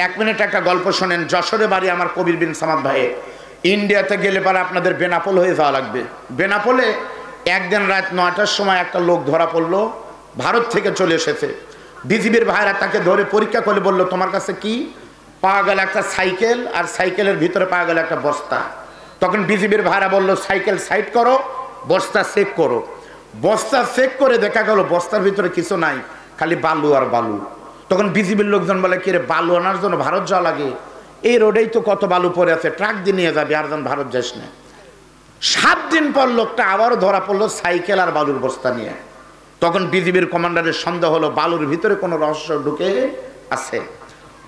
1 minute একটা গল্প শোনেন। যশোরে বাড়ি আমার কবির বিন সামাদ ভাইয়ের। ইন্ডিয়াতে গেলে পরে আপনাদের বেনাপোল হয়ে যাওয়া লাগবে। বেনাপোলে একদিন রাত 9টার সময় একটা লোক ধরা পড়লো, ভারত থেকে চলে এসেছে। বিজিবির ভাইরা তাকে ধরে পরীক্ষা করে বলল, তোমার কাছে কি? পাওয়া গেল একটা সাইকেল, আর সাইকেলের ভিতরে পাওয়া গেল একটা বস্তা। তখন বিজিবির ভাইরা বলল, সাইকেল সাইড করো, বস্তা চেক করো। বস্তা চেক করে দেখা গেল বস্তার ভিতরে কিছু নাই, খালি বালু আর বালু। তখন বিজিবির লোকজন বলে, কি রে, বালু আনার জন্য ভারত যাওয়া লাগে? এই রোডেই তো কত বালু পড়ে আছে, ট্রাক দিয়ে নিয়ে যাবে, আর যেন ভারত যাস না। 7 দিন পর লোকটা আবারও ধরা পড়লো সাইকেল আর বালুর বস্তা নিয়ে। তখন বিজিবির কমান্ডারের সন্দেহ হলো বালুর ভিতরে কোনো রহস্য ঢুকে আছে।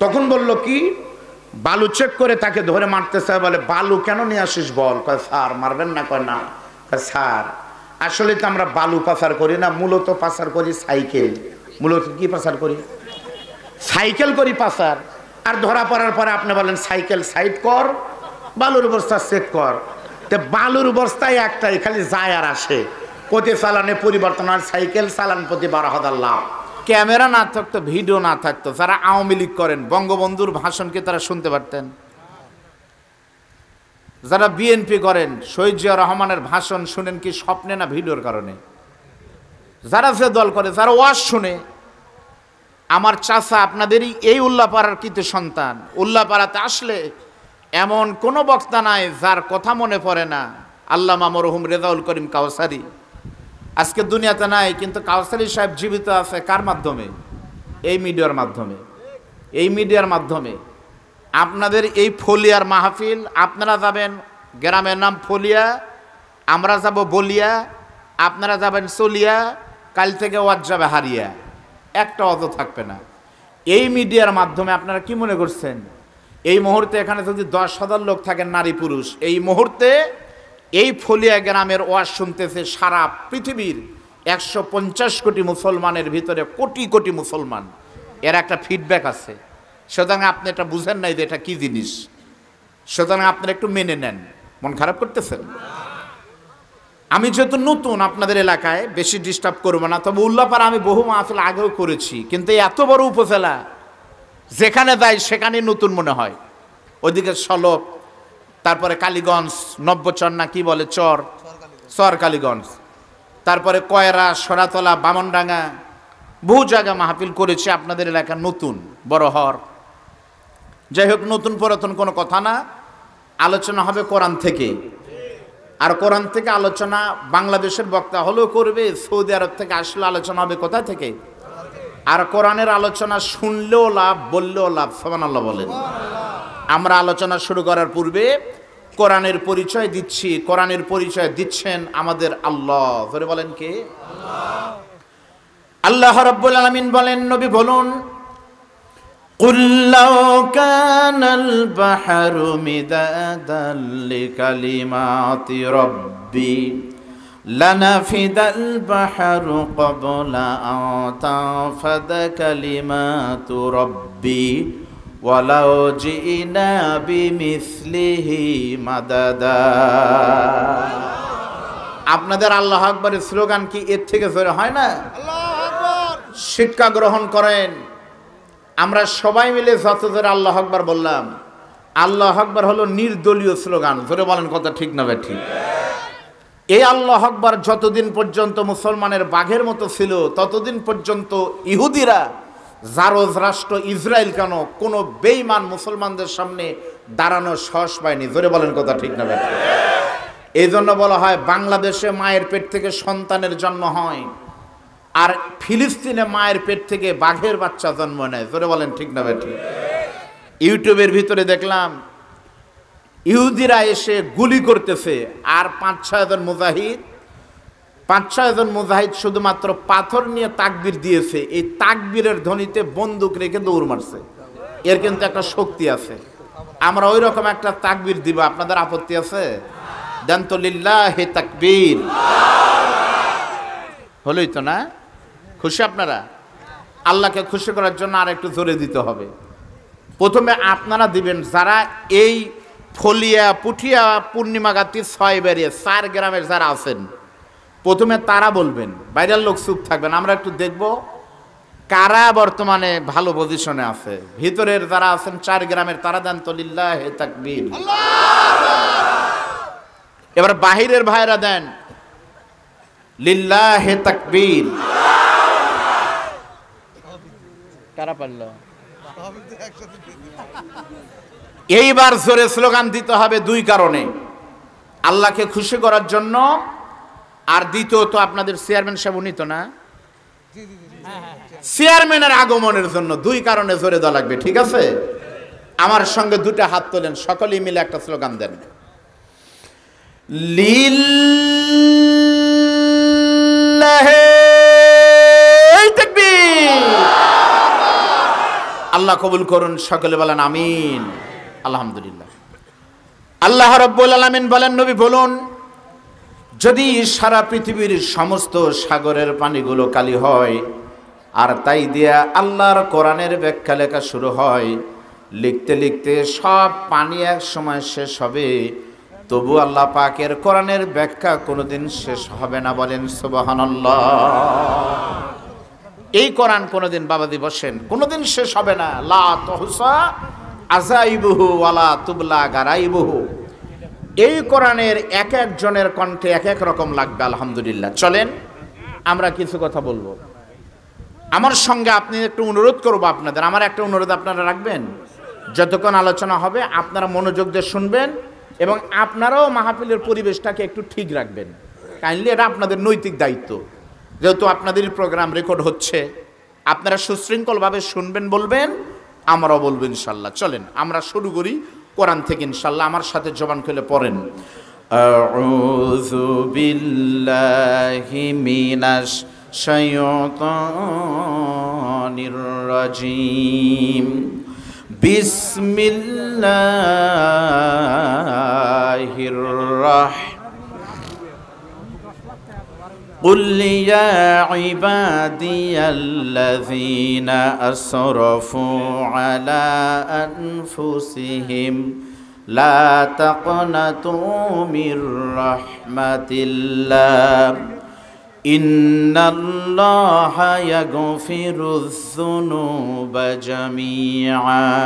তখন বলল কি, বালু চেক করে তাকে ধরে মারতেছে। বলে, বালু কেন নিয়ে আসিস বল? কয়, স্যার মারবেন না। কয়, না। কয়, স্যার আসলে তো আমরা বালু পাচার করি না, মূলত পাচার করি সাইকেল। মূলত কি পাচার করি? সাইকেল করি পাচার। আর ধরা পড়ার পরে আপনি বলেন সাইকেল সাইড কর, বালুর বস্তা চেক কর। তো বালুর বস্তায় একটাই, খালি যায় আর আসে, প্রতি চালানে পরিবর্তন। আর সাইকেল চালান প্রতি 12,000 লাভ। ক্যামেরা না থাকতো, ভিডিও না থাকতো, যারা আওয়ামী লীগ করেন বঙ্গবন্ধুর ভাষণকে তারা শুনতে পারতেন। যারা বিএনপি করেন শহীদ জিয়া রহমানের ভাষণ শুনেন কি স্বপ্নে না ভিডিওর কারণে? যারা যে দল করে, যারা ওয়াজ শুনে। আমার চাচা আপনাদেরই এই উল্লাপাড়ার কৃতি সন্তান। উল্লাপাড়াতে আসলে এমন কোনো বক্তা নাই যার কথা মনে পড়ে না। আল্লামা মরহুম রেজাউল করিম কাউসারি আজকে দুনিয়াতে নাই, কিন্তু কাউসারি সাহেব জীবিত আছে কার মাধ্যমে? এই মিডিয়ার মাধ্যমে। এই মিডিয়ার মাধ্যমে আপনাদের এই ফলিয়ার মাহফিল, আপনারা যাবেন, গ্রামের নাম ফলিয়া, আমরা যাব বলিয়া, আপনারা যাবেন চলিয়া, কাল থেকে ওয়াজ যাবে হারিয়া, একটা অত থাকবে না। এই মিডিয়ার মাধ্যমে আপনারা কি মনে করছেন এই মুহূর্তে এখানে যদি 10,000 লোক থাকেন নারী পুরুষ, এই মুহূর্তে এই ফলিয়া গ্রামের ওয়াজ শুনতেছে সারা পৃথিবীর 150 কোটি মুসলমানের ভিতরে কোটি কোটি মুসলমান। এর একটা ফিডব্যাক আছে। সুতরাং আপনি এটা বুঝেন নাই যে এটা কি জিনিস, সুতরাং আপনারা একটু মেনে নেন। মন খারাপ করতেছেন? আমি যেহেতু নতুন আপনাদের এলাকায়, বেশি ডিস্টার্ব করবো না। তবে উল্লাপাড়া আমি বহু মাহফিল আগেও করেছি, কিন্তু এত বড় উপজেলা যেখানে যাই সেখানেই নতুন মনে হয়। ওইদিকে সলপ, তারপরে কালীগঞ্জ, নব্বচর না কি বলে, চর কালীগঞ্জ, তারপরে কয়রা, সরাতলা, বামনডাঙ্গা, বহু জায়গা মাহফিল করেছি। আপনাদের এলাকা নতুন, বড়হর। যাই হোক, নতুন পুরাতন কোনো কথা না, আলোচনা হবে কোরআন থেকে। আর কোরআন থেকে আলোচনা বাংলাদেশের বক্তা হলেও করবে, সৌদি আরব থেকে আসলে আলোচনা হবে কোথা থেকে? আর কোরআনের আলোচনা শুনলেও লাভ, বললেও লাভ। সুবহানাল্লাহ বলেন। আমরা আলোচনা শুরু করার পূর্বে কোরআনের পরিচয় দিচ্ছি। কোরআনের পরিচয় দিচ্ছেন আমাদের আল্লাহ। ধরে বলেন কে? আল্লাহ রাব্বুল আলামিন বলেন, নবী বলুন, কুল লাউ কানাল বাহরু মিদাদাল লিকালিমাতি রাব্বি লানাফিদাল বাহরু ক্বাবলা আন তানফাদা কালিমাতু রাব্বি ওয়ালাউ জিনা বিমিসলিহি মাদাদা। আপনাদের আল্লাহু আকবারের স্লোগান কি এর থেকে জোরে হয় না? আল্লাহু আকবার। শিক্ষা গ্রহণ করেন। আমরা সবাই মিলে যত জোরে আল্লাহু আকবার বললাম, আল্লাহু আকবার হলো নির্দলীয় স্লোগান। জোরে বলেন, কথা ঠিক না ঠিক? এই আল্লাহু আকবার যতদিন পর্যন্ত মুসলমানের বাঘের মতো ছিল, ততদিন পর্যন্ত ইহুদিরা, জারজ রাষ্ট্র ইসরায়েল কেন, কোনো বেঈমান মুসলমানদের সামনে দাঁড়ানো সাহস পায়নি। জোরে বলেন, কথা ঠিক না ঠিক? এই জন্য বলা হয় বাংলাদেশে মায়ের পেট থেকে সন্তানের জন্ম হয়, আর ফিলিস্তিনে মায়ের পেট থেকে বাঘের বাচ্চা জন্ম নেয়। জোরে বলেন, ঠিক না ঠিক? ইউটিউবের ভিতরে দেখলাম ইহুদিরা এসে গুলি করতেছে, আর 5-6 জন মুজাহিদ শুধুমাত্র পাথর নিয়ে তাকবীর দিয়েছে। এই তাকবীরের ধ্বনিতে বন্দুক রেখে দৌড় মারছে। এর কিন্তু একটা শক্তি আছে। আমরা ওই রকম একটা তাকবীর দিব, আপনাদের আপত্তি আছে? দেন তো, লিল্লাহি তাকবীর। হলোই তো না? খুশি আপনারা? আল্লাহকে খুশি করার জন্য আর একটু জোরে দিতে হবে। প্রথমে আপনারা দিবেন, যারা এই ফলিয়া, পুঠিয়া, পূর্ণিমাগাতি, 6 বেরিয়ে 4 গ্রামের যারা আছেন, প্রথমে তারা বলবেন, বাইরের লোক চুপ থাকবেন। আমরা একটু দেখব কারা বর্তমানে ভালো পজিশনে আছে? ভিতরের যারা আছেন 4 গ্রামের তারা দেন তো লিল্লাহে তাকবীর। এবার বাহিরের ভাইরা দেন লিল্লাহে তাকবীর। কারা পারল? এইবার জোরে স্লোগান দিতে হবে 2 কারণে, আল্লাহকে খুশি করার জন্য, আর দ্বিতীয়ত আপনাদের চেয়ারম্যান সাহেব উনি তো না, চেয়ারম্যানের আগমনের জন্য। 2 কারণে জোরে দেওয়া লাগবে, ঠিক আছে? আমার সঙ্গে 2টা হাত তোলেন, সকলেই মিলে একটা স্লোগান দেন, লিল্লাহে তাকবীর। আল্লাহ কবুল করুন, সকলে বলেন আমিন। আলহামদুলিল্লাহ। আল্লাহ রাব্বুল আলামিন বলেন, নবী বলুন, যদি সারা পৃথিবীর সমস্ত সাগরের পানিগুলো কালি হয় আর তাই দিয়া আল্লাহর কোরআনের ব্যাখ্যা লেখা শুরু হয়, লিখতে লিখতে সব পানি এক সময় শেষ হবে, তবু আল্লাহ পাকের কোরআনের ব্যাখ্যা কোনোদিন শেষ হবে না। বলেন সুবহানাল্লাহ। এই কোরআন কোনোদিন বাবাদি বসেন কোনোদিন শেষ হবে না। লা তুহসা আযাইবুহু ওয়ালা তুবলা গারাইবুহু। এই কোরআনের এক একজনের কণ্ঠে এক এক রকম লাগবে। আলহামদুলিল্লাহ। চলেন আমরা কিছু কথা বলবো। আমার সঙ্গে আপনি একটু অনুরোধ করবো আপনাদের, আমার একটা অনুরোধ আপনারা রাখবেন, যতক্ষণ আলোচনা হবে আপনারা মনোযোগ দিয়ে শুনবেন এবং আপনারাও মাহফিলের পরিবেশটাকে একটু ঠিক রাখবেন। কাইন্ডলি, এটা আপনাদের নৈতিক দায়িত্ব। যেহেতু আপনাদের প্রোগ্রাম রেকর্ড হচ্ছে, আপনারা সুশৃঙ্খলভাবে শুনবেন, বলবেন, আমরাও বলবো ইনশাল্লাহ। চলেন আমরা শুরু করি কোরআন থেকে ইনশাল্লাহ। আমার সাথে জবান খুলে পড়েন, আউযু বিল্লাহি মিনাশ শাইতানির রাজিম, বিসমিল্লাহির রাহমানির قل يا عبادي الذين أسرفوا على أنفسهم لا تقنطوا من رحمة الله إن الله يغفر الذنوب جميعا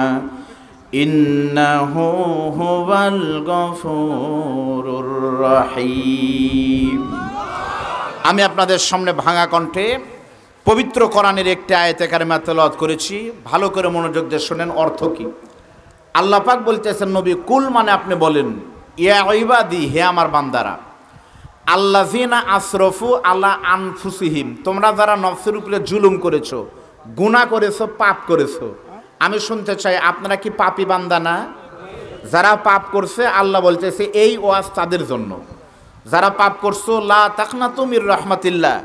إنه هو الغفور الرحيم। আমি আপনাদের সামনে ভাঙা কণ্ঠে পবিত্র কোরআনের একটি আয়াতে কারিমা তেলাওয়াত করেছি। ভালো করে মনোযোগ দিয়ে শুনেন অর্থ কি। আল্লাহ পাক বলতেছেন, নবী কুল মানে আপনি বলেন, ইয়া ইবাদি, হে আমার বান্দারা, আল্লাযিনা আসরফু আলা আনফুসিহিম, তোমরা যারা নফসের উপরে জুলুম করেছো, গুনাহ করেছো, পাপ করেছো। আমি শুনতে চাই, আপনারা কি পাপী বান্দা না? যারা পাপ করছে আল্লাহ বলতেছে এই ওয়াজ তাদের জন্য। যারা পাপ করছো, লা তাকনাতু মির রাহমাতিল্লাহ,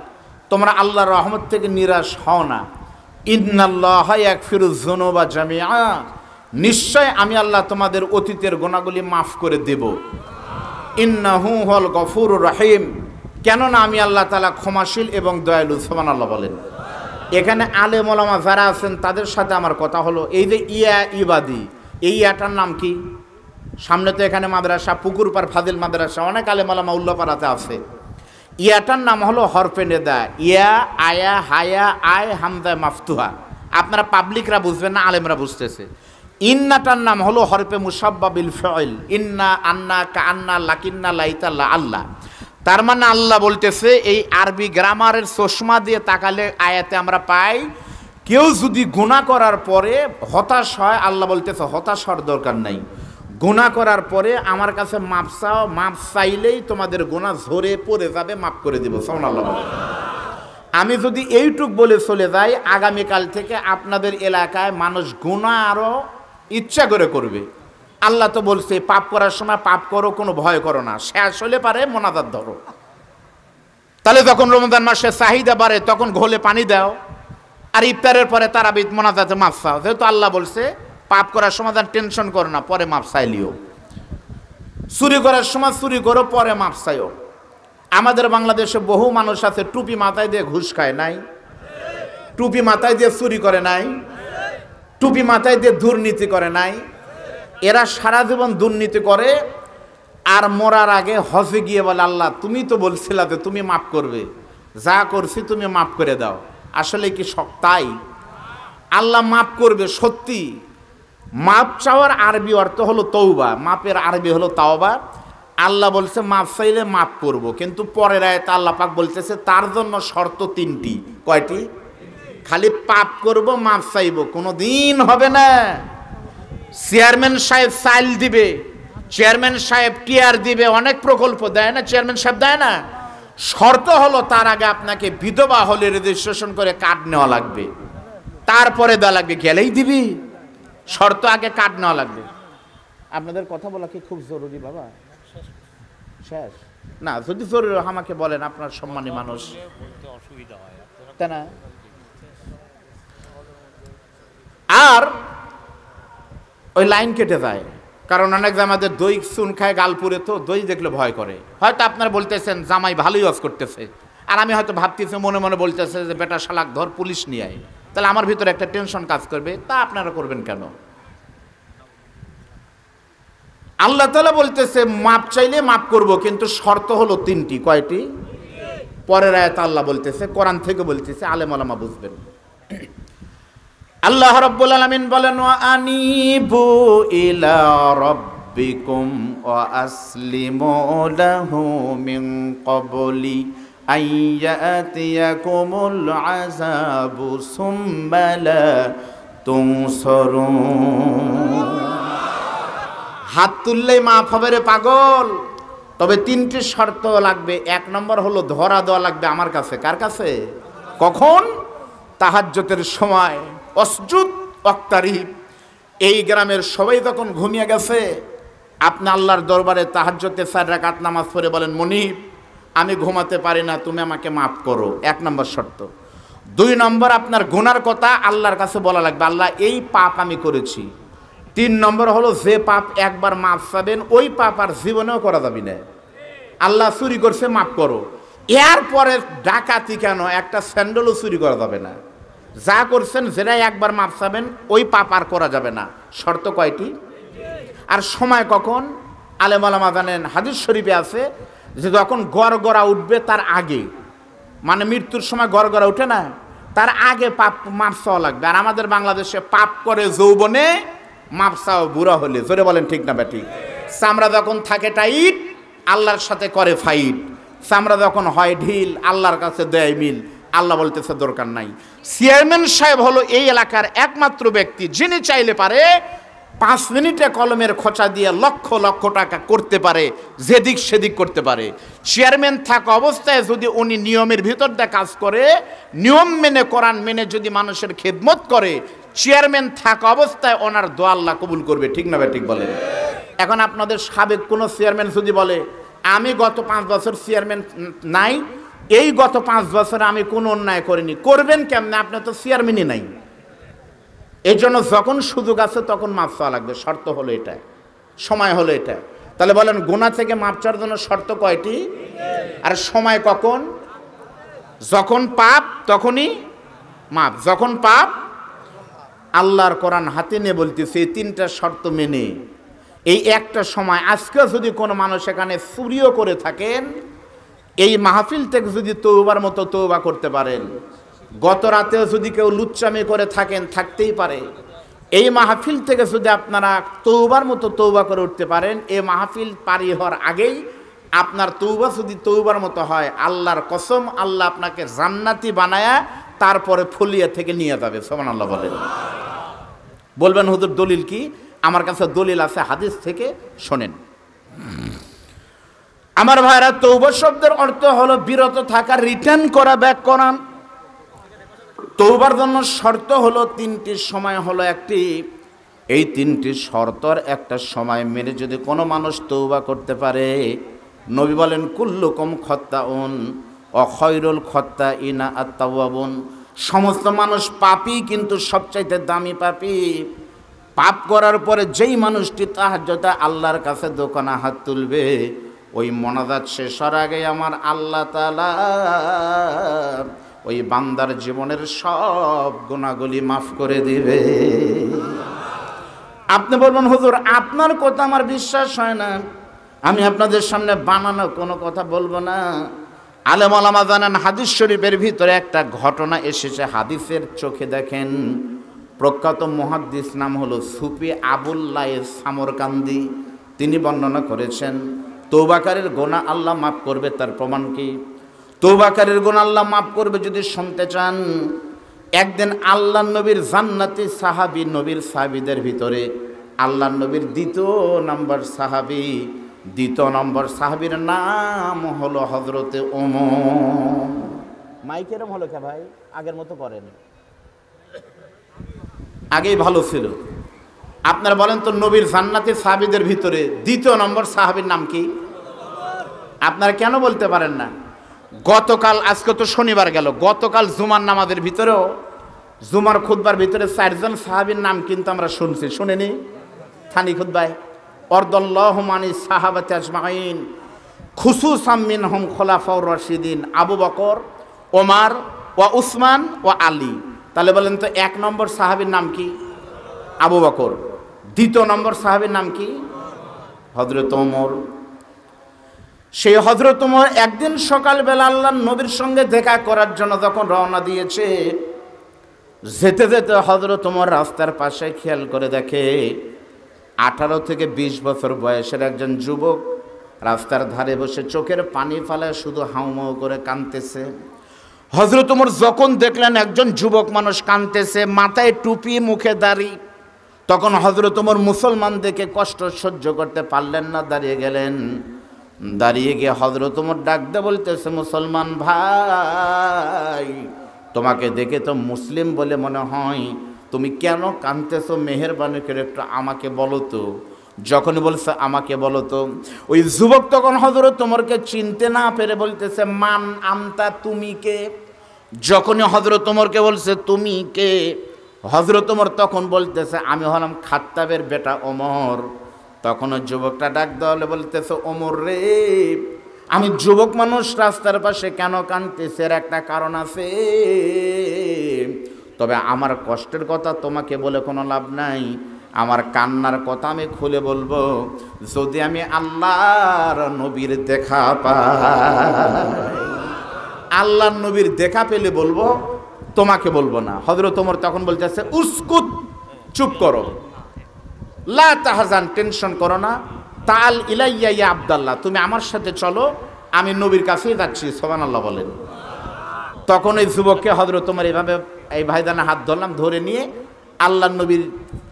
তোমরা আল্লাহর রহমত থেকে নিরাশ হও না। ইন্নাল্লাহা ইয়াগফিরুয যুনুবা জামিআ, নিশ্চয় আমি আল্লাহ তোমাদের অতীতের গুনাহগুলি মাফ করে দেব। ইন্নাহু হুয়াল গফুরুর রহিম, কেননা আমি আল্লাহ তাআলা ক্ষমাশীল এবং দয়ালু। সুবহানাল্লাহ বলেন। এখানে আলেম ওলামা যারা আছেন তাদের সাথে আমার কথা হলো, এই যে ইয়া ইবাদি, এই ইয়াটার নাম কি? সামনে তো এখানে মাদ্রাসা, পুকুরপাড় ফাজিল মাদ্রাসা, অনেক আলেম ওলামা উল্লাপাড়াতে আছে। ইয়াটার নাম হলো হরফে নেদা, ইয়া, আয়া, হায়া, আয়, হামজা মাফতুহা। আপনারা পাবলিকরা বুঝবেন না, আলেমরা বুঝতেছে। ইন্নাটার নাম হলো হরফে মুসাব্বা বিল ফাইল, ইন্না, আন্না, কান্না, লাকিন্না, লাইতা, লা আল্লাহ। তার মানে আল্লাহ বলতেছে, এই আরবি গ্রামারের চশমা দিয়ে তাকালে আয়াতে আমরা পাই, কেউ যদি গুনাহ করার পরে হতাশ হয়, আল্লাহ বলতেছে হতাশ হওয়ার দরকার নাই, গুনাহ করার পরে আমার কাছে মাপ চাও, মাপ চাইলেই তোমাদের গুনাহ ঝরে পড়ে যাবে, মাপ করে দিব। সুবহানাল্লাহ। আমি যদি এইটুক বলে চলে যাই, আগামীকাল থেকে আপনাদের এলাকায় মানুষ গুনাহ আরো ইচ্ছা করে করবে। আল্লাহ তো বলছে পাপ করার সময় পাপ করো, কোনো ভয় করো না, শেষ হলে পারে মোনাজাত ধরো। তাহলে যখন রমজান মাসে চাহিদা বাড়ে তখন ঘোলে পানি দাও, আর ইফতারের পরে তারাবি মোনাজাতে মাপ চাও। যেহেতু আল্লাহ বলছে পাপ করার সময় টেনশন করো না, পরে মাপ চাইলিও। চুরি করার সময় চুরি করো, পরে মাপ চাইও। আমাদের বাংলাদেশে বহু মানুষ আছে টুপি মাথায় দিয়ে ঘুষ খায় নাই, টুপি মাথায় দিয়ে চুরি করে নাই, টুপি মাথায় দিয়ে দুর্নীতি করে নাই। এরা সারা জীবন দুর্নীতি করে আর মরার আগে হজে গিয়ে বলে, আল্লাহ তুমি তো বলছিলা যে তুমি মাফ করবে, যা করছি তুমি মাফ করে দাও। আসলে কি তাই? আল্লাহ মাফ করবে সত্যি। মাপ চাওয়ার আরবি অর্থ হলো তৌবা, মাপের আরবি হলো তাওবা। আল্লাহ বলছে মাপ চাইলে মাফ করব, কিন্তু পরের আয়াতে আল্লাহ পাক বলতেছে তার জন্য শর্ত তিনটি। কয়টি? খালি পাপ করব মাপ চাইব কোনো দিন হবে না। চেয়ারম্যান সাহেব চাইল দিবে, চেয়ারম্যান সাহেব টিয়ার দিবে, অনেক প্রকল্প দেয় না চেয়ারম্যান সাহেব, দেয় না? শর্ত হলো তার আগে আপনাকে বিধবা হলে রেজিস্ট্রেশন করে কার্ড নেওয়া লাগবে, তারপরে দেওয়া লাগবে। গেলেই দিবি? শর্ত আগে কার্ড নেওয়া লাগবে। আপনাদের কথা বলা কি খুব জরুরি বাবা? শেষ না? যদি জরুরি আমাকে বলেন, আপনার সম্মানী মানুষ, তাই না? আর ওই লাইন কেটে যায়, কারণ অনেক আমাদের দই চুন খায় গালপুরে, তো দই দেখলে ভয় করে। হয়তো আপনারা বলতেছেন জামাই ভালোই ওয়াজ করতেছে, আর আমি হয়তো ভাবতেছি মনে মনে বলতেছে যে বেটা শালাক ধর পুলিশ নিয়ে আয়, তাহলে আমার ভিতরে একটা টেনশন কাজ করবে। তা আপনারা করবেন কেন? আল্লাহ তাআলা বলতেছে মাপ চাইলে মাপ করব, কিন্তু শর্ত হলো তিনটি। কয়টি? পরের আয়াতে আল্লাহ বলতেছে, কোরআন থেকে বলতেছে, আলেম ওলামা বুঝবেন। আল্লাহ রাব্বুল আলামিন বলেন, ওয়া আনিবু ইলা রাব্বিকুম ওয়া আসলিমু লাহু মিন ক্বাবলি আইয়াতিয়াকুমুল আযাবু সুম্মা লা তুনসারুন। হাত তুললেই মাফ হবে রে পাগল, তবে তিনটি শর্ত লাগবে। এক নম্বর হলো ধরা দেওয়া লাগবে আমার কাছে। কার কাছে? কখন? তাহাজ্জুদের সময়, অসজুদ ওয়াক্তারিব। এই গ্রামের সবাই তখন ঘুমিয়ে গেছে, আপনি আল্লাহর দরবারে তাহাজ্জুদে 4 রাকাত নামাজ পড়ে বলেন, মনিব আমি ঘুমাতে পারি না, তুমি আমাকে মাফ করো। 1 নম্বর শর্ত। 2 নম্বর, আপনার গুনার কথা আল্লাহর কাছে বলা লাগবে, আল্লাহ এই পাপ আমি করেছি। 3 নম্বর হলো যে পাপ একবার মাফ চাবেন, ওই পাপ আর জীবনেও করা যাবে না। আল্লাহ চুরি করছে মাফ করো, এরপরে ডাকাতি কেন, একটা স্যান্ডেলও চুরি করা যাবে না। যা করছেন যেটাই একবার মাফ চাবেন, ওই পাপ আর করা যাবে না। শর্ত কয়টি? আর সময় কখন? আলেম ওলামা জানেন, হাদিস শরীফে আছে যে যখন গড়গড়া উঠবে তার আগে, মানে মৃত্যুর সময় গড়গড়া উঠে না, তার আগে পাপ মাফ চাওয়া লাগবে। আর আমাদের বাংলাদেশে পাপ করে যৌবনে, মাপ চাও বুড়া হলে। জোরে বলেন ঠিক না ব্যাটি? চামড়া যখন থাকে টাইট, আল্লাহর সাথে করে ফাইট। চামড়া যখন হয় ঢিল, আল্লাহর কাছে দেয় মিল। আল্লাহ বলতেছে দরকার নাই। চেয়ারম্যান সাহেব হলো এই এলাকার একমাত্র ব্যক্তি যিনি চাইলে পারে 5 মিনিটে কলমের খোঁচা দিয়ে লক্ষ লক্ষ টাকা করতে পারে, যেদিক সেদিক করতে পারে। চেয়ারম্যান থাকা অবস্থায় যদি উনি নিয়মের ভিতর দিয়ে কাজ করে, নিয়ম মেনে, কোরআন মেনে যদি মানুষের খেদমত করে, চেয়ারম্যান থাকা অবস্থায় ওনার দোয়া আল্লাহ কবুল করবে। ঠিক না ঠিক বলেন? এখন আপনাদের সাবেক কোনো চেয়ারম্যান যদি বলে আমি গত 5 বছর চেয়ারম্যান নাই, এই গত 5 বছরে আমি কোনো অন্যায় করিনি, করবেন কেমনে? আপনার তো চেয়ারম্যানই নাই। এই জন্য যখন সুযোগ আছে তখন মাফ চাওয়া লাগবে। শর্ত হলো এটা, সময় হলো এটা। তাহলে বলেন গুনাহ থেকে মাফ চাওয়ার জন্য শর্ত কয়টি? আর সময় কখন? যখন পাপ তখনই মাফ, যখন পাপ। আল্লাহর কোরআন হাতে নিয়ে বলতেছে এই 3টা শর্ত মেনে এই একটা সময়, আজকে যদি কোনো মানুষ এখানে চুরিও করে থাকেন, এই মাহফিল থেকে যদি তওবার মতো তওবা করতে পারেন, গত রাতেও যদি কেউ লুচ্চামি করে থাকেন, থাকতেই পারে, এই মাহফিল থেকে যদি আপনারা তওবার মতো তওবা করে উঠতে পারেন, এই মাহফিল পারি হওয়ার আগেই আপনার তওবা যদি তওবার মতো হয়, আল্লাহর কসম আল্লাহ আপনাকে জান্নাতি বানায়া তারপরে ফলিয়া থেকে নিয়ে যাবে। সুবহানাল্লাহ বলেন। বলবেন হুজুর দলিল কি? আমার কাছে দলিল আছে, হাদিস থেকে শোনেন। আমার ভাইরা, তওবা শব্দের অর্থ হলো বিরত থাকা, রিটার্ন করা, ব্যাক করা। তওবার জন্য শর্ত হলো 3টি, সময় হলো একটি। এই 3টি শর্তর একটা সময় মেনে যদি কোনো মানুষ তওবা করতে পারে, নবী বলেন কুল্লুকুম খাত্তাউন ওয়া খায়রুল খাত্তাইনা আত-তাওয়াবুন। সমস্ত মানুষ পাপী, কিন্তু সবচাইতে দামি পাপী। পাপ করার পরে যেই মানুষটি তাহাজ্জুদে আল্লাহর কাছে দোকানে হাত তুলবে, ওই মোনাজাত শেষ হওয়ার আগে আমার আল্লাহ তাআলা ওই বান্দার জীবনের সব গুনাহগুলি মাফ করে দিবে। আপনি বলবেন হুজুর আপনার কথা আমার বিশ্বাস হয় না, আমি আপনাদের সামনে বানানো কোনো কথা বলবো না। আলেম ওলামা জানেন, হাদিস শরীফের ভিতরে একটা ঘটনা এসেছে, হাদিসের চোখে দেখেন। প্রখ্যাত মুহাদ্দিস নাম হলো সুফি আবুল্লাহ সামরকান্দি, তিনি বর্ণনা করেছেন তওবাকারীর গুনাহ আল্লাহ মাফ করবে। তার প্রমাণ কি? তওবাকারীর গুনাহ আল্লাহ মাফ করবে যদি শুনতে চান, একদিন আল্লাহ নবীর জান্নাতি সাহাবী, নবীর সাহাবীদের ভিতরে আল্লাহ নবীর দ্বিতীয় নম্বর সাহাবীর নাম হলো হযরতে ওমর। মাইকেরম হলো কে ভাই? আগের মতো করেন, আগেই ভালো ছিল। আপনারা বলেন তো, নবীর জান্নাতি সাহাবীদের ভিতরে দ্বিতীয় নম্বর সাহাবীর নাম কি? আপনারা কেন বলতে পারেন না? গতকাল, আজকে তো শনিবার গেল, গতকাল জুমার নামাজের ভিতরেও, জুমার খুতবার ভিতরে 4 জন সাহাবীর নাম কিন্তু আমরা শুনছি, শুনিনি? থানি খুতবায় অরদাল্লাহু মানি সাহাবাতি আজমাইন খুসুসাম মিনহুম খোলাফাউর রাশিদিন আবু বকর, ওমর ওয়া উসমান ওয়া আলী। তাহলে বলেন তো, 1 নম্বর সাহাবীর নাম কি? আবু বকর। দ্বিতীয় নম্বর সাহাবীর নাম কি? হযরত ওমর। সেই হযরত ওমর একদিন সকালবেলা আল্লাহর নবীর সঙ্গে দেখা করার জন্য যখন রওনা দিয়েছে, যেতে যেতে হযরত ওমর রাস্তার পাশে খেয়াল করে দেখে 18 থেকে 20 বছর বয়সের একজন যুবক রাস্তার ধারে বসে চোখের পানি ফেলায় শুধু হাউমাউ করে কাঁদতেছে। হযরত ওমর যখন দেখলেন একজন যুবক মানুষ কাঁদতেছে, মাথায় টুপি, মুখে দাড়ি, তখন হযরত ওমর মুসলমান দেখে কষ্ট সহ্য করতে পারলেন না, দাঁড়িয়ে গেলেন। দাঁড়িয়ে গিয়ে হযরত ওমর ডাক দিয়ে বলতেছে, মুসলমান ভাই, তোমাকে দেখে তো মুসলিম বলে মনে হয়, তুমি কেন কাঁদতেছো? মেহেরবানি করে একটু আমাকে বলো তো। যখনই বলছে আমাকে বলো তো, ওই যুবক তখন হযরত ওমরকে চিনতে না পেরে বলতেছে, মান আনতা, তুমি কে? যখনই হযরত ওমরকে বলছে তুমি কে, হযরত ওমর তখন বলতেছে, আমি হলাম খাত্তাবের বেটা ওমর। তখন ওই যুবকটা ডাক দেওয়ালে বলতেছে, ওমর রে, আমি যুবক মানুষ রাস্তার পাশে কেন কাঁদতেছে, এর একটা কারণ আছে, তবে আমার কষ্টের কথা তোমাকে বলে কোনো লাভ নাই। আমার কান্নার কথা আমি খুলে বলবো, যদি আমি আল্লাহর নবীর দেখা পাই, আল্লাহর নবীর দেখা পেলে বলবো, তোমাকে বলবো না। হযরত ওমর তখন বলতেছে, উসকুত, চুপ করো, লা তাহজান, টেনশন করো না, তাল ইলাইয়া ইয়া আব্দুল্লাহ, তুমি আমার সাথে চলো, আমি নবীর কাছেই যাচ্ছি। সুবহানাল্লাহ বলেন। তখন এই যুবককে হযরত ওমর এইভাবে, এই ভাইদানা হাত ধরলাম, ধরে নিয়ে আল্লাহর নবীর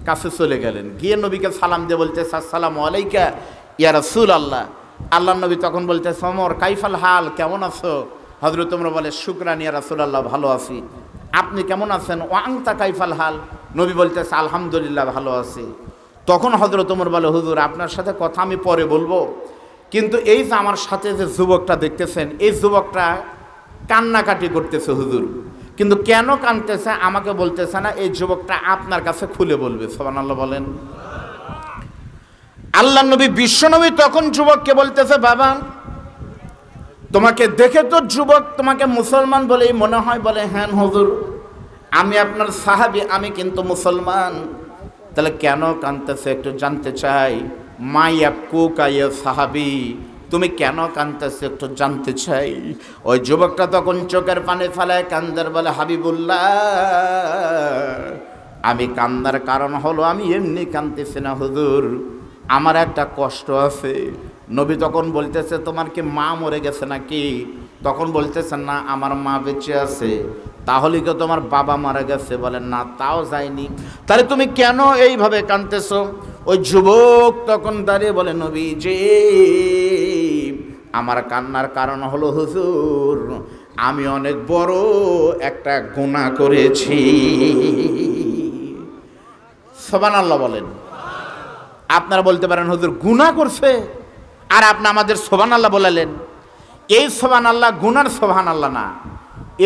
কাছে চলে গেলেন। গিয়ে নবীকে সালাম দিয়ে বলতেছে, আসসালামু আলাইকা ইয়া রাসূলুল্লাহ। আল্লাহর নবী তখন বলতেছে, ওমর কাইফাল হাল, কেমন আছো? হযরত ওমর বলে, শুকরান ইয়া রাসূলুল্লাহ, ভালো আছি। আপনি কেমন আছেন? ওয়া আনতা কাইফাল হাল? নবী বলতেছে, আলহামদুলিল্লাহ, ভালো আছি। তখন হযরত ওমর বলে, হুজুর আপনার সাথে কথা আমি পরে বলবো, কিন্তু এই যে আমার সাথে যে যুবকটা দেখতেছেন, এই যুবকটা কান্নাকাটি করতেছে হুজুর, কিন্তু কেন কাঁদতেছে আমাকে বলতেছে না, এই যুবকটা আপনার কাছে খুলে বলবে। সুবহানাল্লাহ বলেন। আল্লাহর নবী, বিশ্বনবী তখন যুবককে বলতেছে, বাবা, তোমাকে দেখে তো যুবক তোমাকে মুসলমান বলেই মনে হয়। বলে, হ্যাঁ হুজুর, আমি আপনার সাহাবী, আমি কিন্তু মুসলমান। তাহলে কেন কাঁদতেছে একটু জানতে চাই। মাইয়াবকুকা ইয়া সাহাবী, তুমি কেন কাঁদতেছো একটু জানতে চাই। ওই যুবকটা তখন চোখের পানি ফেলায় কান্দার, বলে, হাবিবুল্লাহ, আমি কান্দার কারণ হলো, আমি এমনি কাঁদতেছি না হুজুর, আমার একটা কষ্ট আছে। নবী তখন বলতেছে, তোমার কি মা মরে গেছে নাকি? তখন বলতেছে, না, আমার মা বেঁচে আছে। তাহলে কি তোমার বাবা মারা গেছে? বলেন, না, তাও যায়নি। তাহলে তুমি কেন এইভাবে কাঁদতেছো? ওই যুবক তখন দাঁড়িয়ে বলে, নবী যে, আমার কান্নার কারণ হলো হুজুর, আমি অনেক বড় একটা গুনাহ করেছি। সুবহানাল্লাহ বলেন। আপনারা বলতে পারেন, হুজুর গুনাহ করছে, আর আপনি আমাদের সুবহানাল্লাহ বলালেন। এই সুবহানাল্লাহ গুনার সুবহানাল্লাহ না,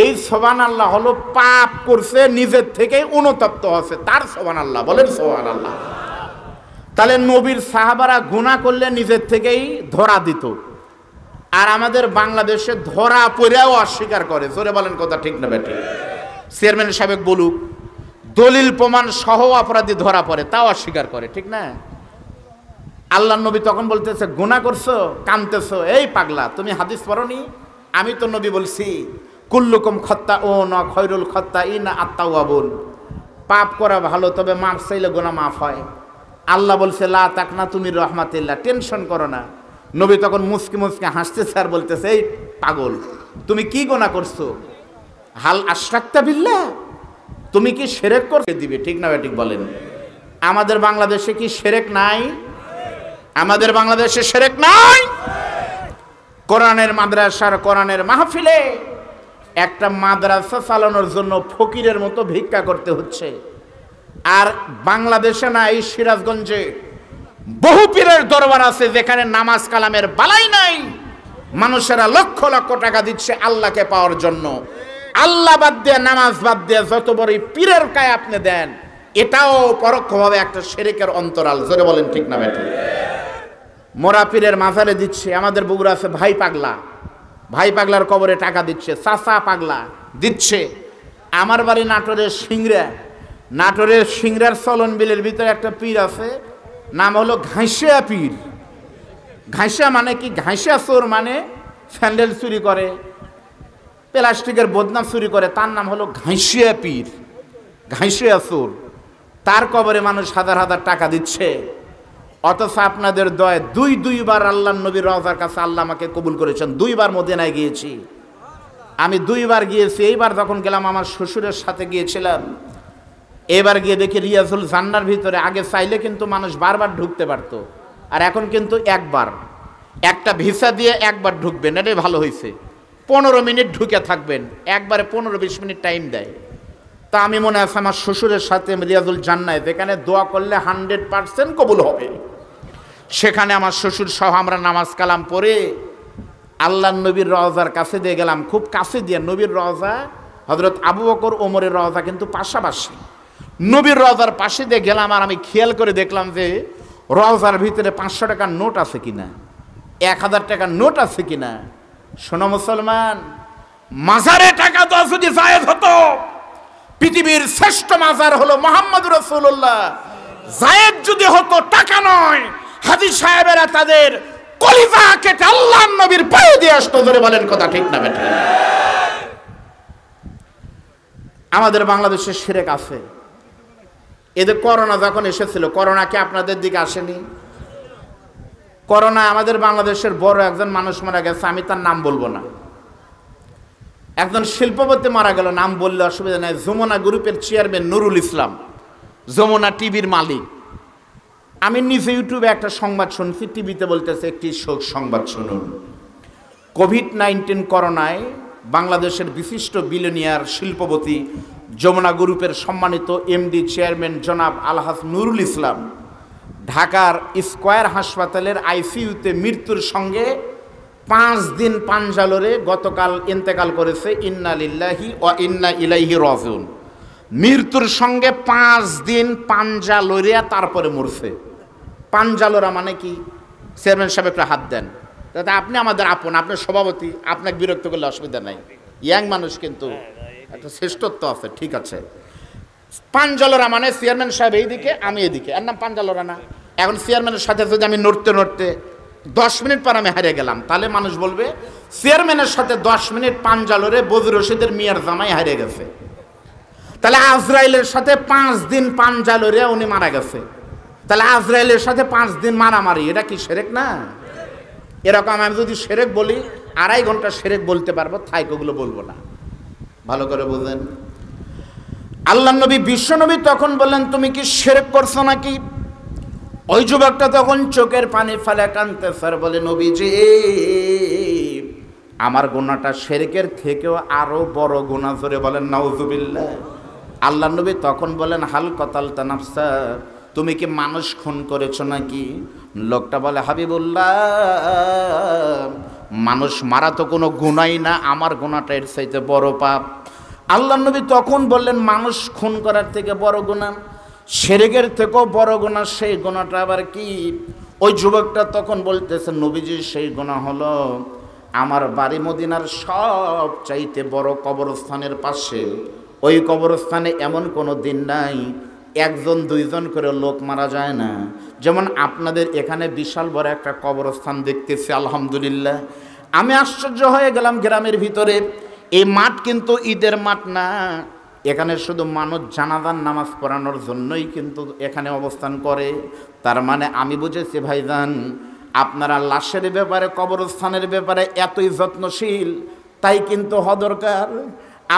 এই সুবহানাল্লাহ হলো পাপ করছে, নিজের থেকে অনুতপ্ত হচ্ছে, তার সুবহানাল্লাহ বলেন। সুবহানাল্লাহ। তাহলে নবীর সাহাবারা গুনাহ করলে নিজের থেকেই ধরা দিত, আর আমাদের বাংলাদেশে ধরা পড়েও অস্বীকার করে। জোরে বলেন, কথা ঠিক না বেঠিক? চেয়ারম্যান সাহেব বলুক, দলিল প্রমাণ সহ অপরাধী ধরা পড়ে, তাও অস্বীকার করে, ঠিক না? আল্লাহর নবী তখন বলতেছে, গুনাহ করছো, কাঁদতেছো, এই পাগলা, তুমি হাদিস পড়োনি? আমি তো নবী বলছি, কুল্লুকুম খাত্তাউন ওয়া খায়রুল খাত্তাইনা আত-তাওয়াবুন, পাপ করা ভালো, তবে মাফ চাইলে গুনাহ মাফ হয়। আল্লাহ বলছে লা তাকনা তুমি রহমাতিল্লাহ, টেনশন করো না। নবী তখন মুসকি মুসকি হাসতেছে আর বলতেছে, এই পাগল, তুমি কি গুনাহ করছো? হাল আশরাকতা বিল্লাহ, তুমি কি শিরক করতে দিবে? ঠিক না ঠিক বলেন? আমাদের বাংলাদেশে কি শিরক নাই? আমাদের বাংলাদেশে শিরক নাই? কোরআনের মাদ্রাসার কোরআনের মাহফিলে একটা মাদ্রাসা চালানোর জন্য ফকিরের মতো ভিক্ষা করতে হচ্ছে। আর বাংলাদেশে না, এই সিরাজগঞ্জে বহু পীরের দরবার আছে যেখানে নামাজ কালামের বালাই নাই, মানুষেরা লক্ষ লক্ষ টাকা দিচ্ছে আল্লাহকে পাওয়ার জন্য। আল্লাহ বাদ দিয়ে, নামাজ বাদ দিয়ে যত বড় পীরের গায়ে আপনি দেন, এটাও পরোক্ষভাবে একটা শিরকের অন্তরাল। জোরে বলেন ঠিক না বেঠিক? মোরা পীরের মাজারে দিচ্ছে। আমাদের বগুড়া আছে ভাই পাগলা, ভাই পাগলার কবরে টাকা দিচ্ছে, চাচা পাগলা দিচ্ছে। আমার বাড়ি নাটোরের সিংড়া, নাটোরের সিংড়ার চলন বিলের ভিতরে একটা পীর আছে, নাম হলো ঘাইসিয়া পীর। ঘাইসিয়া মানে কি? ঘাইসিয়া চোর মানে স্যান্ডেল চুরি করে, প্লাস্টিকের বদনাম চুরি করে, তার নাম হলো ঘাইসিয়া পীর, ঘাইসিয়া চোর। তার কবরে মানুষ হাজার হাজার টাকা দিচ্ছে। অথচ আপনাদের দয় দুইবার আল্লাহ নবীর রওজার কাছে আল্লাহ আমাকে কবুল করেছেন। 2 বার মদিনায় গিয়েছি আমি, 2 বার গিয়েছি। এইবার যখন গেলাম আমার শ্বশুরের সাথে গিয়েছিলাম, এবার গিয়ে দেখি রিয়াজুল জান্নার ভিতরে আগে চাইলে কিন্তু মানুষ বারবার ঢুকতে পারতো, আর এখন কিন্তু একবার, একটা ভিসা দিয়ে একবার ঢুকবেন, এটাই ভালো হয়েছে। 15 মিনিট ঢুকে থাকবেন, একবারে 15-20 মিনিট টাইম দেয়। তা আমি মনে আছে আমার শ্বশুরের সাথে রিয়াজুল জান্নায়, যেখানে দোয়া করলে 100% কবুল হবে, সেখানে আমার শ্বশুর সহ আমরা নামাজ কালাম পড়ে আল্লাহ নবীর রওজার কাছে দিয়ে গেলাম। খুব কাছে দিয়ে, নবীর রওজা, হযরত আবু বকর ওমরের রওজা কিন্তু পাশাপাশি। নবীর রওজার পাশে দিয়ে গেলাম, আর আমি খেয়াল করে দেখলাম যে রওজার ভিতরে 500 টাকার নোট আছে কিনা, 1000 টাকার নোট আছে কিনা। শোনো মুসলমান, মাজারে টাকা তো যদি জায়েজ হতো, পৃথিবীর শ্রেষ্ঠ মাজার হলো মুহাম্মদুর রাসূলুল্লাহ, জায়েজ যদি হতো টাকা নয়, হাজী সাহেবেরা তাদের কলিজা কেটে আল্লাহর নবীর পায়ে দিয়ে আসতো। ধরে বলেন কথা ঠিক না বেঠিক? আমাদের বাংলাদেশে শিরক আছে। এদের করোনা যখন এসেছিল, করোনা কি আপনাদের দিকে আসেনি? করোনা আমাদের বাংলাদেশের বড় একজন মানুষ মারা গেছে, আমি তার নাম বলবো না। একজন শিল্পপতি মারা গেল, নাম বললে অসুবিধা নাই। যমুনা গ্রুপের চেয়ারম্যান নুরুল ইসলাম, যমুনা টিভির মালিক। আমি নিজে ইউটিউবে একটা সংবাদ শুনছি, টিভিতে বলতেছে একটি শোক সংবাদ শুনুন। কোভিড-19 করোনায় বাংলাদেশের বিশিষ্ট বিলিয়নিয়ার শিল্পপতি যমুনা গ্রুপের সম্মানিত এমডি চেয়ারম্যান জনাব আলহাজ নুরুল ইসলাম ঢাকার স্কয়ার হাসপাতালের আইসিইউতে মৃত্যুর সঙ্গে 5 দিন পাঞ্জালোরে গতকাল ইন্তেকাল করেছে। ইন্না লিল্লাহি ওয়া ইন্না ইলাইহি রাজিউন। মৃত্যুর সঙ্গে 5 দিন পাঞ্জালোরিয়া তারপরে মরছে। পাঞ্জালোরা মানে কি? চেয়ারম্যান সাহেব একটা হাত দেন, তাতে আপনি আমাদের আপন, আপনার সভাপতি, আপনাকে বিরক্ত করলে অসুবিধা নাই। ইয়াং মানুষ কিন্তু একটা শ্রেষ্ঠত্ব আছে, ঠিক আছে। পাঞ্জালোরা মানে চেয়ারম্যান সাহেব এইদিকে, আমি এদিকে, এর নাম পাঞ্জালোরা না। এখন চেয়ারম্যানের সাথে যদি আমি নড়তে নড়তে 10 মিনিট পর আমি হারিয়ে গেলাম, তাহলে মানুষ বলবে চেয়ারম্যানের সাথে 10 মিনিট পাঞ্জালোরে বজর রশিদের মিয়ার জামাই হারিয়ে গেছে। তাহলে আজরাইলের সাথে 5 দিন পাঞ্জালোরে উনি মারা গেছে। তাহলে আজরাইলের সাথে 5 দিন মারামারি, এটা কি শিরক না? এরকম আমি যদি শিরক বলি 2.5 ঘন্টা শিরক বলতে পারবো, থাইকোগুলো বলবো না। ভালো করে বুঝেন। আল্লাহ নবী বিশ্বনবী তখন বললেন, তুমি কি শিরক করছো নাকি? ওই যুবকটা তখন চোখের পানি ফেলে কাঁদতে স্যার বলে, নবীজি আমার গুনাহটা শিরকের থেকেও আরো বড় গুনাহ। জোরে বলেন নাউজুবিল্লাহ। আল্লাহ নবী তখন বলেন, হাল কতালতা নাফসা, তুমি কি মানুষ খুন করেছো নাকি? লোকটা বলে, হাবিবুল্লাহ মানুষ মারা তো কোনো গুনাহই না, আমার গুনাহটা এর চাইতে বড় পাপ। আল্লাহ নবী তখন বললেন, মানুষ খুন করার থেকে বড় গুনাহ, শিরকের থেকেও বড় গুনাহ, সেই গুনাহটা আবার কি? ওই যুবকটা তখন বলতেছে, নবীজি সেই গুনাহ হলো আমার বাড়ি মদিনার সব চাইতে বড় কবরস্থানের পাশে, ওই কবরস্থানে এমন কোনো দিন নাই 1-2 করে লোক মারা যায় না। যেমন আপনাদের এখানে বিশাল বড় একটা কবরস্থান দেখতেছি, আলহামদুলিল্লাহ। আমি আশ্চর্য হয়ে গেলাম, গ্রামের ভিতরে এই মাঠ কিন্তু ঈদের মাঠ না, এখানে শুধু মানুষ জানাজার নামাজ পড়ানোর জন্যই কিন্তু এখানে অবস্থান করে। তার মানে আমি বুঝেছি ভাইজান, আপনারা লাশের ব্যাপারে, কবরস্থানের ব্যাপারে এতই যত্নশীল, তাই কিন্তু দরকার।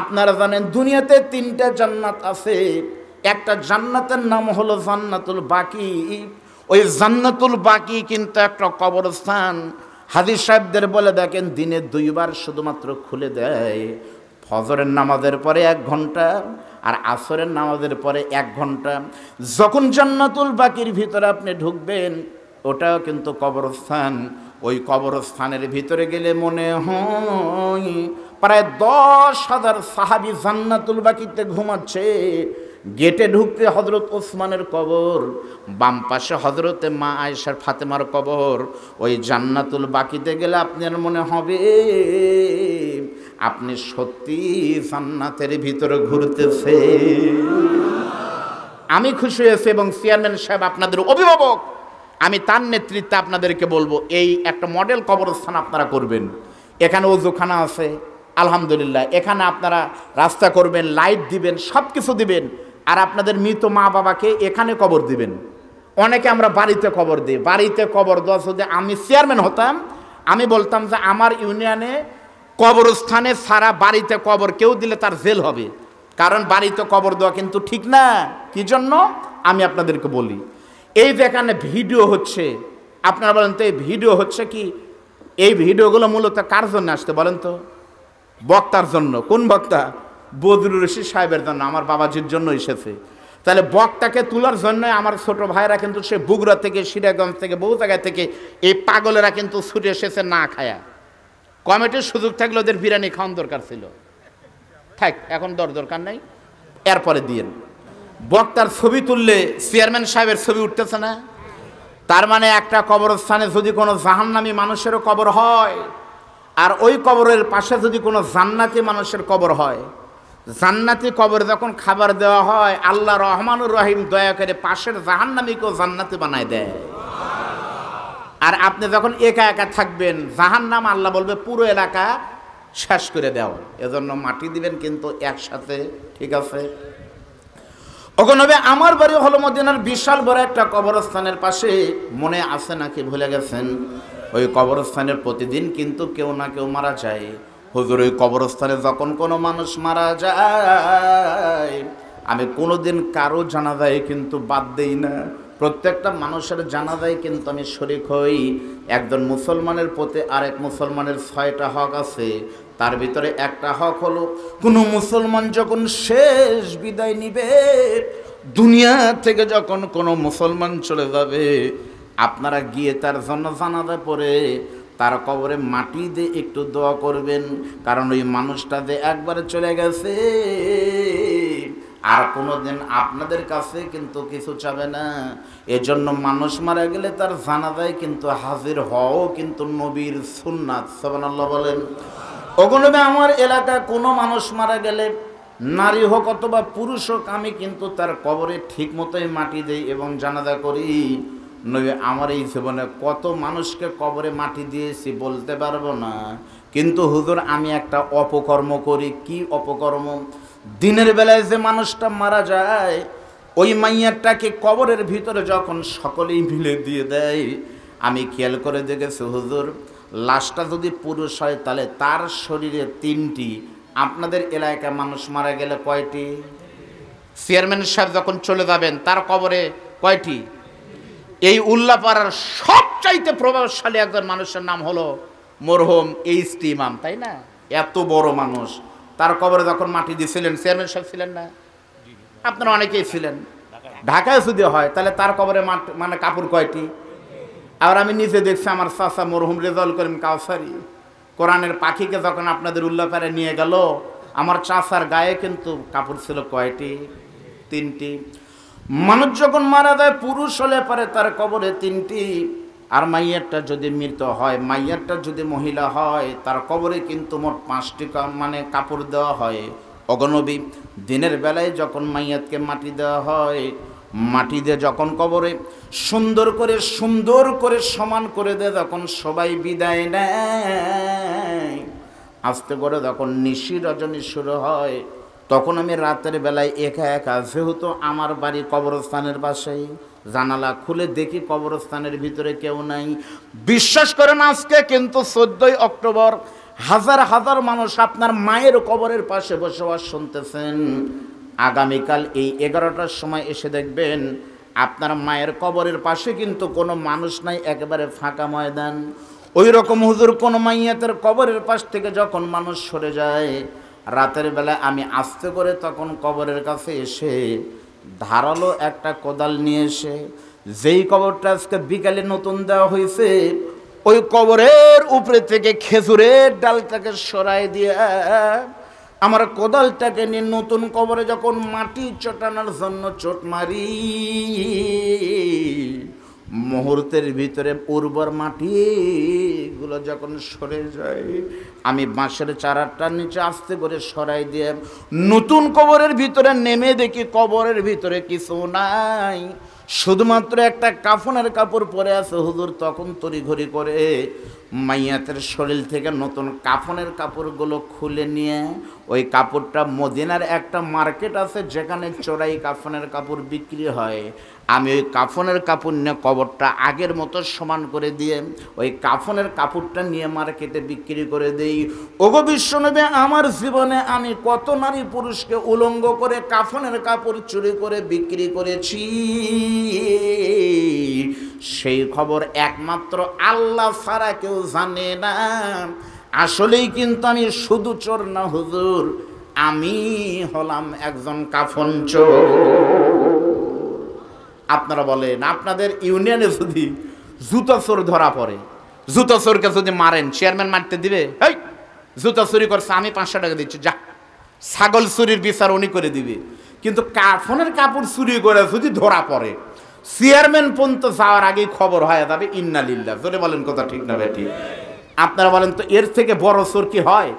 আপনারা জানেন দুনিয়াতে 3টা জান্নাত আছে। একটা জান্নাতের নাম হলো জান্নাতুল বাকি। ওই জান্নাতুল বাকি কিন্তু একটা কবরস্থান। হাদিস সাহেবদের বলে দেখেন, দিনে 2 বার শুধুমাত্র খুলে দেয়। ফজরের নামাজের পরে 1 ঘন্টা আর আসরের নামাজের পরে 1 ঘন্টা। যখন জান্নাতুল বাকির ভিতরে আপনি ঢুকবেন, ওটাও কিন্তু কবরস্থান। ওই কবরস্থানের ভিতরে গেলে মনে হয় প্রায় 10,000 সাহাবী জান্নাতুল বাকিতে ঘুমাচ্ছে। গেটে ঢুকতে হযরত ওসমানের কবর, বাম পাশে হযরতে মা আয়েশা ফাতেমার কবর। ওই জান্নাতুল বাকিতে গেলে আপনার মনে হবে আপনি সত্যি জান্নাতের ভিতরে ঘুরতেছে। আমি খুশি হয়েছি এবং চেয়ারম্যান সাহেব আপনাদের অভিভাবক, আমি তার নেতৃত্বে আপনাদেরকে বলবো, এই একটা মডেল কবরস্থান আপনারা করবেন। এখানে ওযুখানা আছে আলহামদুলিল্লাহ, এখানে আপনারা রাস্তা করবেন, লাইট দিবেন, সব কিছু দিবেন। আর আপনাদের মৃত মা বাবাকে এখানে কবর দিবেন। অনেকে আমরা বাড়িতে কবর দিই। বাড়িতে কবর দেওয়া, যদি আমি চেয়ারম্যান হতাম, আমি বলতাম যে আমার ইউনিয়নে কবরস্থানে সারা বাড়িতে কবর কেউ দিলে তার জেল হবে। কারণ বাড়িতে কবর দেওয়া কিন্তু ঠিক না। কি জন্য আমি আপনাদেরকে বলি, এই যে এখানে ভিডিও হচ্ছে, আপনারা বলেন তো এই ভিডিও হচ্ছে কি? এই ভিডিওগুলো মূলত কার জন্য আসতে বলেন তো? বক্তার জন্য। কোন বক্তা? বদরুল রশিদ সাহেবের জন্য, আমার বাবাজির জন্য এসেছে। তাহলে বক্তাকে তোলার জন্য আমার ছোট ভাইরা কিন্তু সে বগুড়া থেকে, সিরাজগঞ্জ থেকে, বহু জায়গা থেকে এই পাগলেরা কিন্তু ছুটে এসেছে না খায়া। কমিটির সুযোগ থাকলে ওদের বিরিয়ানি খাওয়ান দরকার ছিল, থাক এখন দরকার নাই, এরপরে দিয়েন। বক্তার ছবি তুললে চেয়ারম্যান সাহেবের ছবি উঠতেছে না? তার মানে একটা কবরস্থানে যদি কোনো জাহান্নামী মানুষেরও কবর হয়, আর ওই কবরের পাশে যদি কোনো জান্নাতি মানুষের কবর হয়, জান্নাতি কবরে যখন খাবার দেওয়া হয়, আল্লাহ রহমানুর রহিম দয়া করে পাশের জাহান্নামীকেও জান্নাতি বানায় দেয়। আর আপনি যখন একা একা থাকবেন, জাহান্নাম আল্লাহ বলবে পুরো এলাকা শেষ করে দাও, এজন্য মাটি দিবেন কিন্তু একসাথে, ঠিক আছে? ওখানে আমার বাড়ি হলো মদিনার বিশাল বড় একটা কবরস্থানের পাশে, মনে আছে নাকি ভুলে গেছেন? ওই কবরস্থানের প্রতিদিন কিন্তু কেউ না কেউ মারা যায়। হুজুর, ওই কবরস্থানে যখন কোনো মানুষ মারা যায়, আমি কোনোদিন কারো জানাজায় কিন্তু বাদ দেই না। প্রত্যেকটা মানুষের জানাজায় কিন্তু আমি শরীক হই। একজন মুসলমানের প্রতি আরেক মুসলমানের 6টা হক আছে। তার ভিতরে একটা হক হলো, কোনো মুসলমান যখন শেষ বিদায় নিবে, দুনিয়া থেকে যখন কোনো মুসলমান চলে যাবে, আপনারা গিয়ে তার জন্য জানাজা পড়ে তার কবরে মাটি দিয়ে একটু দোয়া করবেন। কারণ ওই মানুষটা যে একবারে চলে গেছে, আর কোনোদিন আপনাদের কাছে কিন্তু কিছু চাবে না। এজন্য মানুষ মারা গেলে তার জানাজায় কিন্তু হাজির হও কিন্তু নবীর সুন্নাত। সুবহানাল্লাহ বলেন। ওগুলোবে আমার এলাকায় কোনো মানুষ মারা গেলে, নারী হোক অথবা পুরুষ হোক, আমি কিন্তু তার কবরে ঠিক মতোই মাটি দেই এবং জানাজা করি। নবী আমার এই জীবনে কত মানুষকে কবরে মাটি দিয়েছি বলতে পারবো না, কিন্তু হুজুর আমি একটা অপকর্ম করি। কি অপকর্ম? দিনের বেলায় যে মানুষটা মারা যায়, ওই মাইয়াটাকে কবরের ভিতরে যখন সকলেই মিলে দিয়ে দেয়, আমি খেয়াল করে দেখেছি হুজুর, লাশটা যদি পুরুষ হয় তাহলে তার শরীরে 3টি। আপনাদের এলাকায় মানুষ মারা গেলে কয়টি? চেয়ারম্যান সাহেব যখন চলে যাবেন তার কবরে কয়টি? এই উল্লাপাড়ার সবচাইতে প্রভাবশালী একজন মানুষের নাম হলো মরহুম এইচ.টি. ইমাম, তাই না? এত বড় মানুষ, তার কবরে যখন মাটি দিয়েছিলেন, চেয়ারম্যান সাহেব ছিলেন না? আপনারা অনেকেই ছিলেন। ঢাকায় যদি হয় তাহলে তার কবরে মানে কাপড় কয়টি? আর আমি নিজে দেখছি আমার চাচা মরহুম রেজাউল করিম কাউসারি কোরআনের পাখিকে যখন আপনাদের উল্লাপাড়ে নিয়ে গেল, আমার চাচার গায়ে কিন্তু কাপড় ছিল কয়টি? 3টি। মানুষ যখন মারা যায়, পুরুষ হলে পারে তার কবরে 3টি। আর মাইয়ারটা যদি মৃত হয়, মাইয়ারটা যদি মহিলা হয়, তার কবরে কিন্তু মোট 5টি মানে কাপড় দেওয়া হয়। অগনবী দিনের বেলায় যখন মাইয়াতকে মাটি দেওয়া হয়, মাটি দিয়ে যখন কবরে সুন্দর করে সমান করে দেয়, যখন সবাই বিদায় নেয়, আস্তে করে যখন নিশি রজনী শুরু হয়, তখন আমি রাতের বেলায় একা একা, যেহেতু আমার বাড়ি কবরস্থানের পাশেই, জানালা খুলে দেখি কবরস্থানের ভিতরে কেউ নাই। বিশ্বাস করেন আজকে কিন্তু 14ই অক্টোবর হাজার হাজার মানুষ আপনার মায়ের কবরের পাশে বসবাস শুনতেছেন। আগামীকাল এই 11টার সময় এসে দেখবেন আপনার মায়ের কবরের পাশে কিন্তু কোনো মানুষ নাই, একেবারে ফাঁকা ময়দান। ওই রকম হুজুর কোন মাইয়াতের কবরের পাশ থেকে যখন মানুষ সরে যায়, রাতের বেলা আমি আস্তে করে তখন কবরের কাছে এসে ধারালো একটা কোদাল নিয়ে এসে, যেই কবরটা আজকে বিকালে নতুন দেওয়া হয়েছে, ওই কবরের উপরে থেকে খেজুরের ডালটাকে সরাই দিয়ে আমার কোদালটাকে নিয়ে নতুন কবরে যখন মাটি চটানোর জন্য চোট মারি, মুহূর্তের ভিতরে উর্বর মাটিগুলো যখন সরে যায়, আমি বাঁশের চারাটার নিচে আস্তে করে সরাই দিয়ে নতুন কবরের ভিতরে নেমে দেখি কবরের ভিতরে কিছু নাই, শুধুমাত্র একটা কাফনের কাপড় পরে আছে। হুজুর তখন তড়িঘড়ি করে মাইয়াতের শরীর থেকে নতুন কাফনের কাপড়গুলো খুলে নিয়ে, ওই কাপড়টা মদিনার একটা মার্কেট আছে যেখানে চোরাই কাফনের কাপড় বিক্রি হয়, আমি ওই কাফনের কাপড় নিয়ে কবরটা আগের মতো সমান করে দিয়ে ওই কাফনের কাপড়টা নিয়ে মার্কেটে বিক্রি করে দেই। ওগো বিশ্বনবী, আমার জীবনে আমি কত নারী পুরুষকে উলঙ্গ করে কাফনের কাপড় চুরি করে বিক্রি করেছি, সেই খবর একমাত্র আল্লাহ ছাড়া কেউ জানে না। আসলেই কিন্তু আমি শুধু চোর না হুজুর, আমি হলাম একজন কাফন চোর। আপনারা বলেন, আপনাদের ইউনিয়নে যদি জুতা চোর ধরা পড়ে, জুতা চোরকে যদি মারেন, চেয়ারম্যান মারতে দিবে? এই জুতা চুরি করছে, আমি 500 টাকা দিচ্ছি, যা। ছাগল চুরির বিচার উনি করে দিবে। কিন্তু কাফনের কাপড় চুরি করে যদি ধরা পড়ে, চেয়ারম্যান পর্যন্ত যাওয়ার আগেই খবর হয়ে যাবে ইন্না লিল্লাহ। জোরে বলেন কথা ঠিক না বেঠিক? আপনারা বলেন তো এর থেকে বড় চোর কি হয়?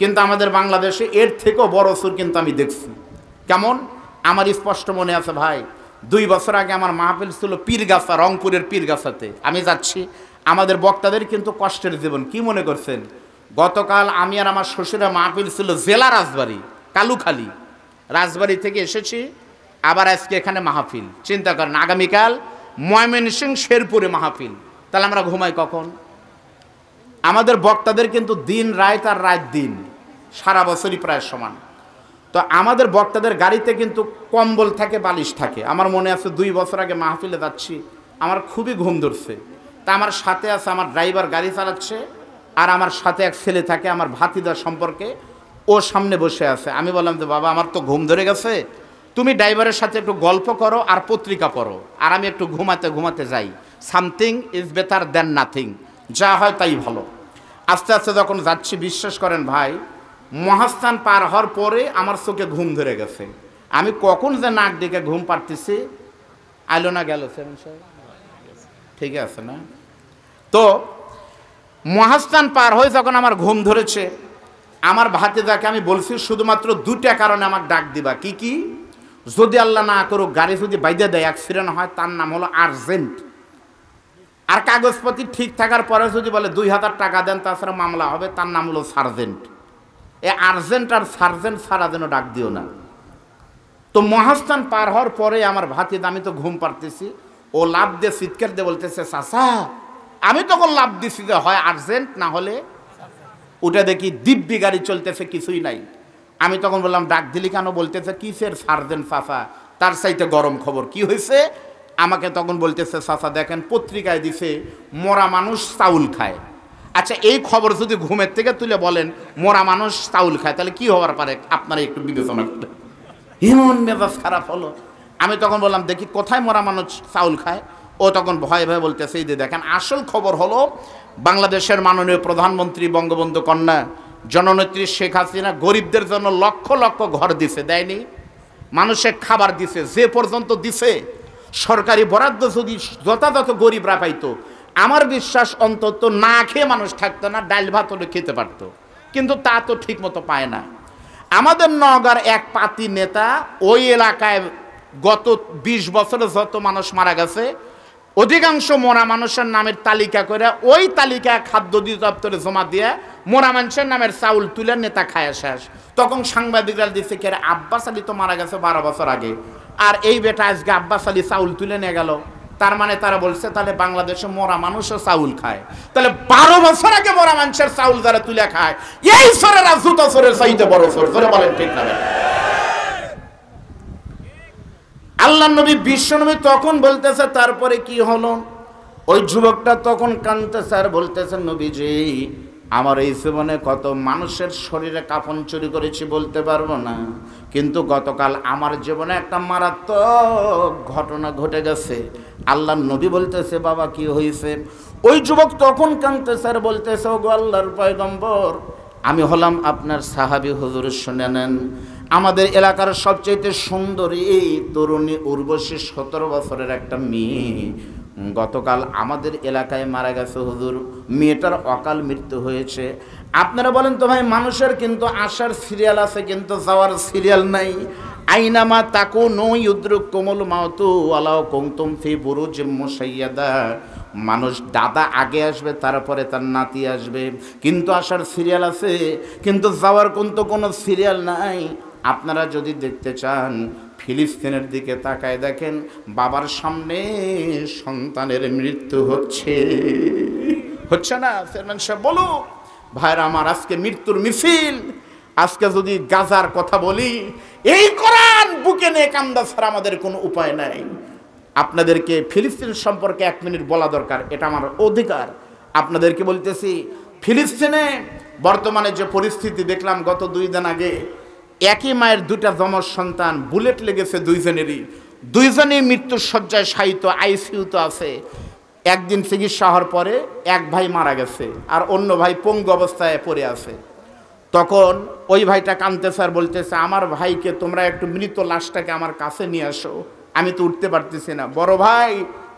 কিন্তু আমাদের বাংলাদেশে এর থেকেও বড় চোর কিন্তু আমি দেখছি। কেমন? আমার স্পষ্ট মনে আছে ভাই, 2 বছর আগে আমার মাহফিল ছিল পীরগাছা, রংপুরের পীরগাছাতে। আমি যাচ্ছি, আমাদের বক্তাদের কিন্তু কষ্টের জীবন। কি মনে করছেন? গতকাল আমি আর আমার শ্বশুরের মাহফিল ছিল জেলা রাজবাড়ি, কালুখালী। রাজবাড়ি থেকে এসেছি, আবার আজকে এখানে মাহফিল। চিন্তা করেন, আগামীকাল ময়মনসিংহ শেরপুরে মাহফিল। তাহলে আমরা ঘুমাই কখন? আমাদের বক্তাদের কিন্তু দিন রাত আর রাত দিন সারা বছরই প্রায় সমান। তো আমাদের বক্তাদের গাড়িতে কিন্তু কম্বল থাকে, বালিশ থাকে। আমার মনে আছে 2 বছর আগে মাহফিলে যাচ্ছি, আমার খুবই ঘুম ধরছে। তা আমার সাথে আছে আমার ড্রাইভার, গাড়ি চালাচ্ছে, আর আমার সাথে এক ছেলে থাকে আমার ভাতিদার সম্পর্কে, ও সামনে বসে আছে। আমি বললাম যে বাবা, আমার তো ঘুম ধরে গেছে, তুমি ড্রাইভারের সাথে একটু গল্প করো আর পত্রিকা পড়ো, আর আমি একটু ঘুমাতে ঘুমাতে যাই। Something is better than nothing, যা হয় তাই ভালো। আস্তে আস্তে যখন যাচ্ছি, বিশ্বাস করেন ভাই, মহাস্থান পার হওয়ার পরে আমার চোখে ঘুম ধরে গেছে। আমি কখন যে নাক ডেকে ঘুম পাড়তেছি, আইলো না গেল? ঠিক আছে না? তো মহাস্থান পার হয়ে যখন আমার ঘুম ধরেছে, আমার ভাতিজাকে আমি বলছি শুধুমাত্র 2টা কারণে আমাকে ডাক দিবা। কি কি? যদি আল্লাহ না করুক গাড়ি যদি বাইদে দেয়, অ্যাক্সিডেন্ট হয়, তার নাম হলো আর্জেন্ট। আর কাগজপাতি ঠিক থাকার পরে যদি বলে 2000 টাকা দেন তাছাড়া মামলা হবে, তার নাম হলো সার্জেন্ট। এই আর্জেন্ট আর সার্জেন্ট ছাড়া যেন ডাক দিও না। তো মহাস্থান পার হওয়ার পরে আমার ভাতিজা, আমি তো ঘুম পাড়তেছি, ও লাভ দিয়ে চিৎকার দিয়ে বলতেছে চাচা। আমি তখন লাভ দিছি যে হয় আর্জেন্ট, না হলে ওটা দেখি দিব্যি গাড়ি চলতেছে, কিছুই নাই। আমি তখন বললাম ডাক দিলি কেন? বলতেছে কিসের সার্জেন্ট চাচা, তার চাইতে গরম খবর। কি হয়েছে? আমাকে তখন বলতেছে চাচা দেখেন পত্রিকায় দিছে মরা মানুষ চাউল খায়। আচ্ছা, এই খবর যদি ঘুমের থেকে তুলে বলেন মরা মানুষ চাউল খায়, তাহলে কি হওয়ার পারে আপনারা একটু বিবেচনা করেন। এমন মেজাজ খারাপ হলো। আমি তখন বললাম দেখি কোথায় মরা মানুষ চাউল খায়? ও তখন ভয়ে ভয়ে বলতেছে এই যে দেখেন, আসল খবর হলো বাংলাদেশের মাননীয় প্রধানমন্ত্রী বঙ্গবন্ধু কন্যা জননেত্রী শেখ হাসিনা গরিবদের জন্য লক্ষ লক্ষ ঘর দিছে, দেয়নি? মানুষের খাবার দিছে, যে পর্যন্ত দিছে সরকারি বরাদ্দ যদি যথাযথ গরিবরা পাইতো, আমার বিশ্বাস অন্তত না খেয়ে মানুষ থাকতো না, ডাল ভাত হলে খেতে পারতো। কিন্তু তা তো ঠিক মতো পায় না। আমাদের নওগাঁর এক পাতি নেতা ওই এলাকায় গত 20 বছরে যত মানুষ মারা গেছে অধিকাংশ মোরা মানুষের নামের তালিকা করে ওই তালিকা খাদ্য অধিদপ্তরে জমা দিয়ে মোরা মানুষের নামের চাউল তুলে নেতা খায় শেষ। তখন সাংবাদিকরা দিচ্ছে কে আব্বাস আলী তো মারা গেছে 12 বছর আগে, আর এই বেটা আজকে আব্বাস আলী চাউল তুলে নিয়ে গেল। তার মানে তারা বলছে তাহলে বাংলাদেশে মোরা মানুষও চাউল খায়, তাহলে 12 বছর আগে মোরা মানুষের চাউল যারা তুলে খায় এই সরেরা জুতো সরের চাইতে বড় সর। ধরে বলেন ঠিক না? আল্লাহ নবী বিশ্বনবী তখন বলতেছে, তারপরে কি হলো? ওই যুবকটা তখন কাঁদতেছে আর বলতেছে, নবীজি আমার এই জীবনে কত মানুষের শরীরে কাফন চুরি করেছি বলতে পারবো না, কিন্তু গতকাল আমার জীবনে একটা মারাত্মক ঘটনা ঘটে গেছে। আল্লাহ নবী বলতেছে, বাবা কি হয়েছে? ওই যুবক তখন কাঁদতেছে আর বলতেছে, ওগো আল্লাহর পয়গম্বর, আমি হলাম আপনার সাহাবী, হুজুর শুনে নেন। আমাদের এলাকার সবচেয়ে সুন্দরী এই তরুণী উর্বশী 17 বছরের একটা মেয়ে গতকাল আমাদের এলাকায় মারা গেছে হুজুর। মেয়েটার অকাল মৃত্যু হয়েছে। আপনারা বলেন তো ভাই, মানুষের কিন্তু আসার সিরিয়াল আছে কিন্তু যাওয়ার সিরিয়াল নাই। আইনামা তাকুনু ইউদরিকুমুল মাউতু ওয়ালাউ কুনতুম ফি বুরুজিম মুশাইয়াদা। মানুষ দাদা আগে আসবে, তারপরে তার নাতি আসবে, কিন্তু আসার সিরিয়াল আছে, কিন্তু যাওয়ার কিন্তু কোনো সিরিয়াল নাই। আপনারা যদি দেখতে চান ফিলিস্তিনের দিকে তাকায় দেখেন, বাবার সামনে সন্তানের মৃত্যু হচ্ছে না? চেয়ারম্যান সাহেব বলো ভাইরা আমার, আজকে মৃত্যুর মিছিল। আজকে যদি গাজার কথা বলি, এই কোরআন বুকে নিয়ে কান্দা ছাড়া আমাদের কোনো উপায় নাই। আপনাদেরকে ফিলিস্তিন সম্পর্কে 1 মিনিট বলা দরকার, এটা আমার অধিকার। আপনাদেরকে বলতেছি, ফিলিস্তিনে বর্তমানে যে পরিস্থিতি দেখলাম গত 2 দিন আগে, একই মায়ের 2টা যমজ সন্তান, বুলেট লেগেছে দুইজনেই মৃত্যুর শয্যায় শায়িত, আইসিইউতে আছে। একদিন চিকিৎসা হওয়ার পরে এক ভাই মারা গেছে আর অন্য ভাই পঙ্গু অবস্থায় পড়ে আছে। তখন ওই ভাইটা কাঁদতেছে আর বলতেছে, আমার ভাইকে তোমরা একটু মৃত লাশটাকে আমার কাছে নিয়ে আসো, আমি তো উঠতে পারতেছি না। বড় ভাই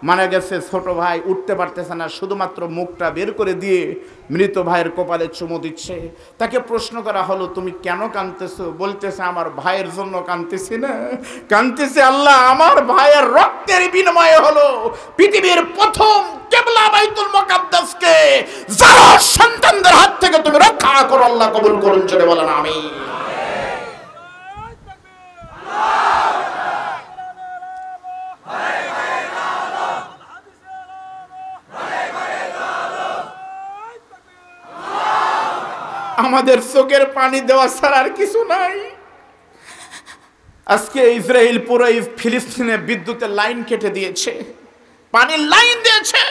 মারা গেছে, ছোট ভাই উঠতে পারতেছে না, শুধুমাত্র মুখটা বের করে দিয়ে মৃত ভাইয়ের কপালে চুমু দিচ্ছে। তাকে প্রশ্ন করা হলো, তুমি কেন কাঁদতেছো? বলতেছে, আমার ভাইয়ের জন্য কাঁদতেছি না, কাঁদতেছে আল্লাহ আমার ভাইয়ের রক্তের বিনিময়ে হলো পৃথিবীর প্রথম কিবলা বাইতুল মুকাদ্দাসকে যারা সন্তানদের হাত থেকে তুমি রক্ষা করো, আল্লাহ কবুল করুন। জোরে বলেন আমিন। আমাদের চোখের পানি দেওয়া ছাড়া আর কিছু নাই। আজকে ইসরায়েল পুরো ফিলিস্তিনে বিদ্যুতের লাইন কেটে দিয়েছে, পানির লাইন দিয়েছে,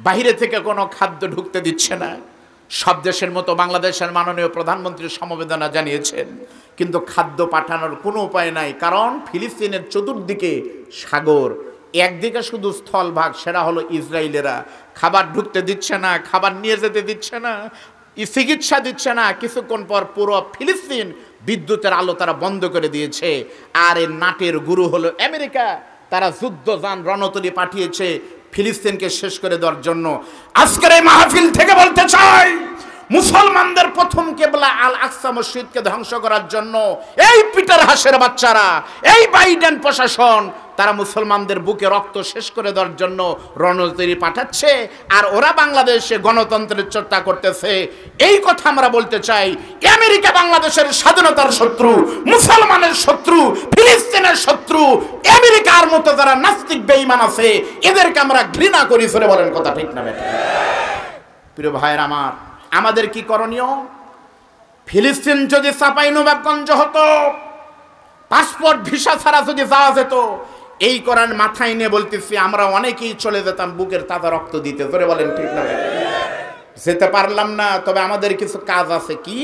বাইরে থেকে কোনো খাদ্য ঢুকতে দিচ্ছে না। সব দেশের মতো বাংলাদেশের মাননীয় প্রধানমন্ত্রী সমবেদনা জানিয়েছেন, কিন্তু খাদ্য পাঠানোর কোনো উপায় নাই। কারণ ফিলিস্তিনের চতুর্দিকে সাগর, একদিকে শুধু স্থলভাগ, সেটা হলো ইসরায়েলেরা। খাবার ঢুকতে দিচ্ছে না, খাবার নিয়ে যেতে দিচ্ছে না, চিকিৎসা দিচ্ছে না। কিছুক্ষণ পর পুরো ফিলিস্তিন বিদ্যুতের আলো তারা বন্ধ করে দিয়েছে। আর এর নাটের গুরু হলো আমেরিকা। তারা যুদ্ধযান রণতরী পাঠিয়েছে ফিলিস্তিনকে শেষ করে দেওয়ার জন্য। আজকের এই মাহফিল থেকে বলতে চাই, মুসলমানদের প্রথম কিবলা আল আকসা মসজিদকে ধ্বংস করার জন্য এই পিটার হাসের বাচ্চারা, এই বাইডেন প্রশাসন, তারা মুসলমানদের বুকে রক্ত শেষ করে দেওয়ার জন্য রণতরী পাঠাচ্ছে। আর ওরা বাংলাদেশে গণতন্ত্রের চর্চা করতেছে। এই কথা আমরা বলতে চাই, আমেরিকা বাংলাদেশের স্বাধীনতার শত্রু, মুসলমানের শত্রু, ফিলিস্তিনের শত্রু। আমেরিকার মতো যারা নাস্তিক বেঈমান আছে, এদেরকে আমরা ঘৃণা করি। ফেলে বলেন কথা ঠিক না বেঠিক? প্রিয় ভাইয়ের আমার, আমাদের কি করণীয়? ফিলিস্তিন যদি চাঁপাইনবাবগঞ্জ হতো, পাসপোর্ট ভিসা ছাড়া যদি যাওয়া যেত, এই কোরআন মাথায় নিয়ে বলতেছি আমরা অনেকেই চলে যেতাম বুকের তাজা রক্ত দিতে। ধরে বলেন ঠিক না? যেতে পারলাম না, তবে আমাদের কিছু কাজ আছে। কি?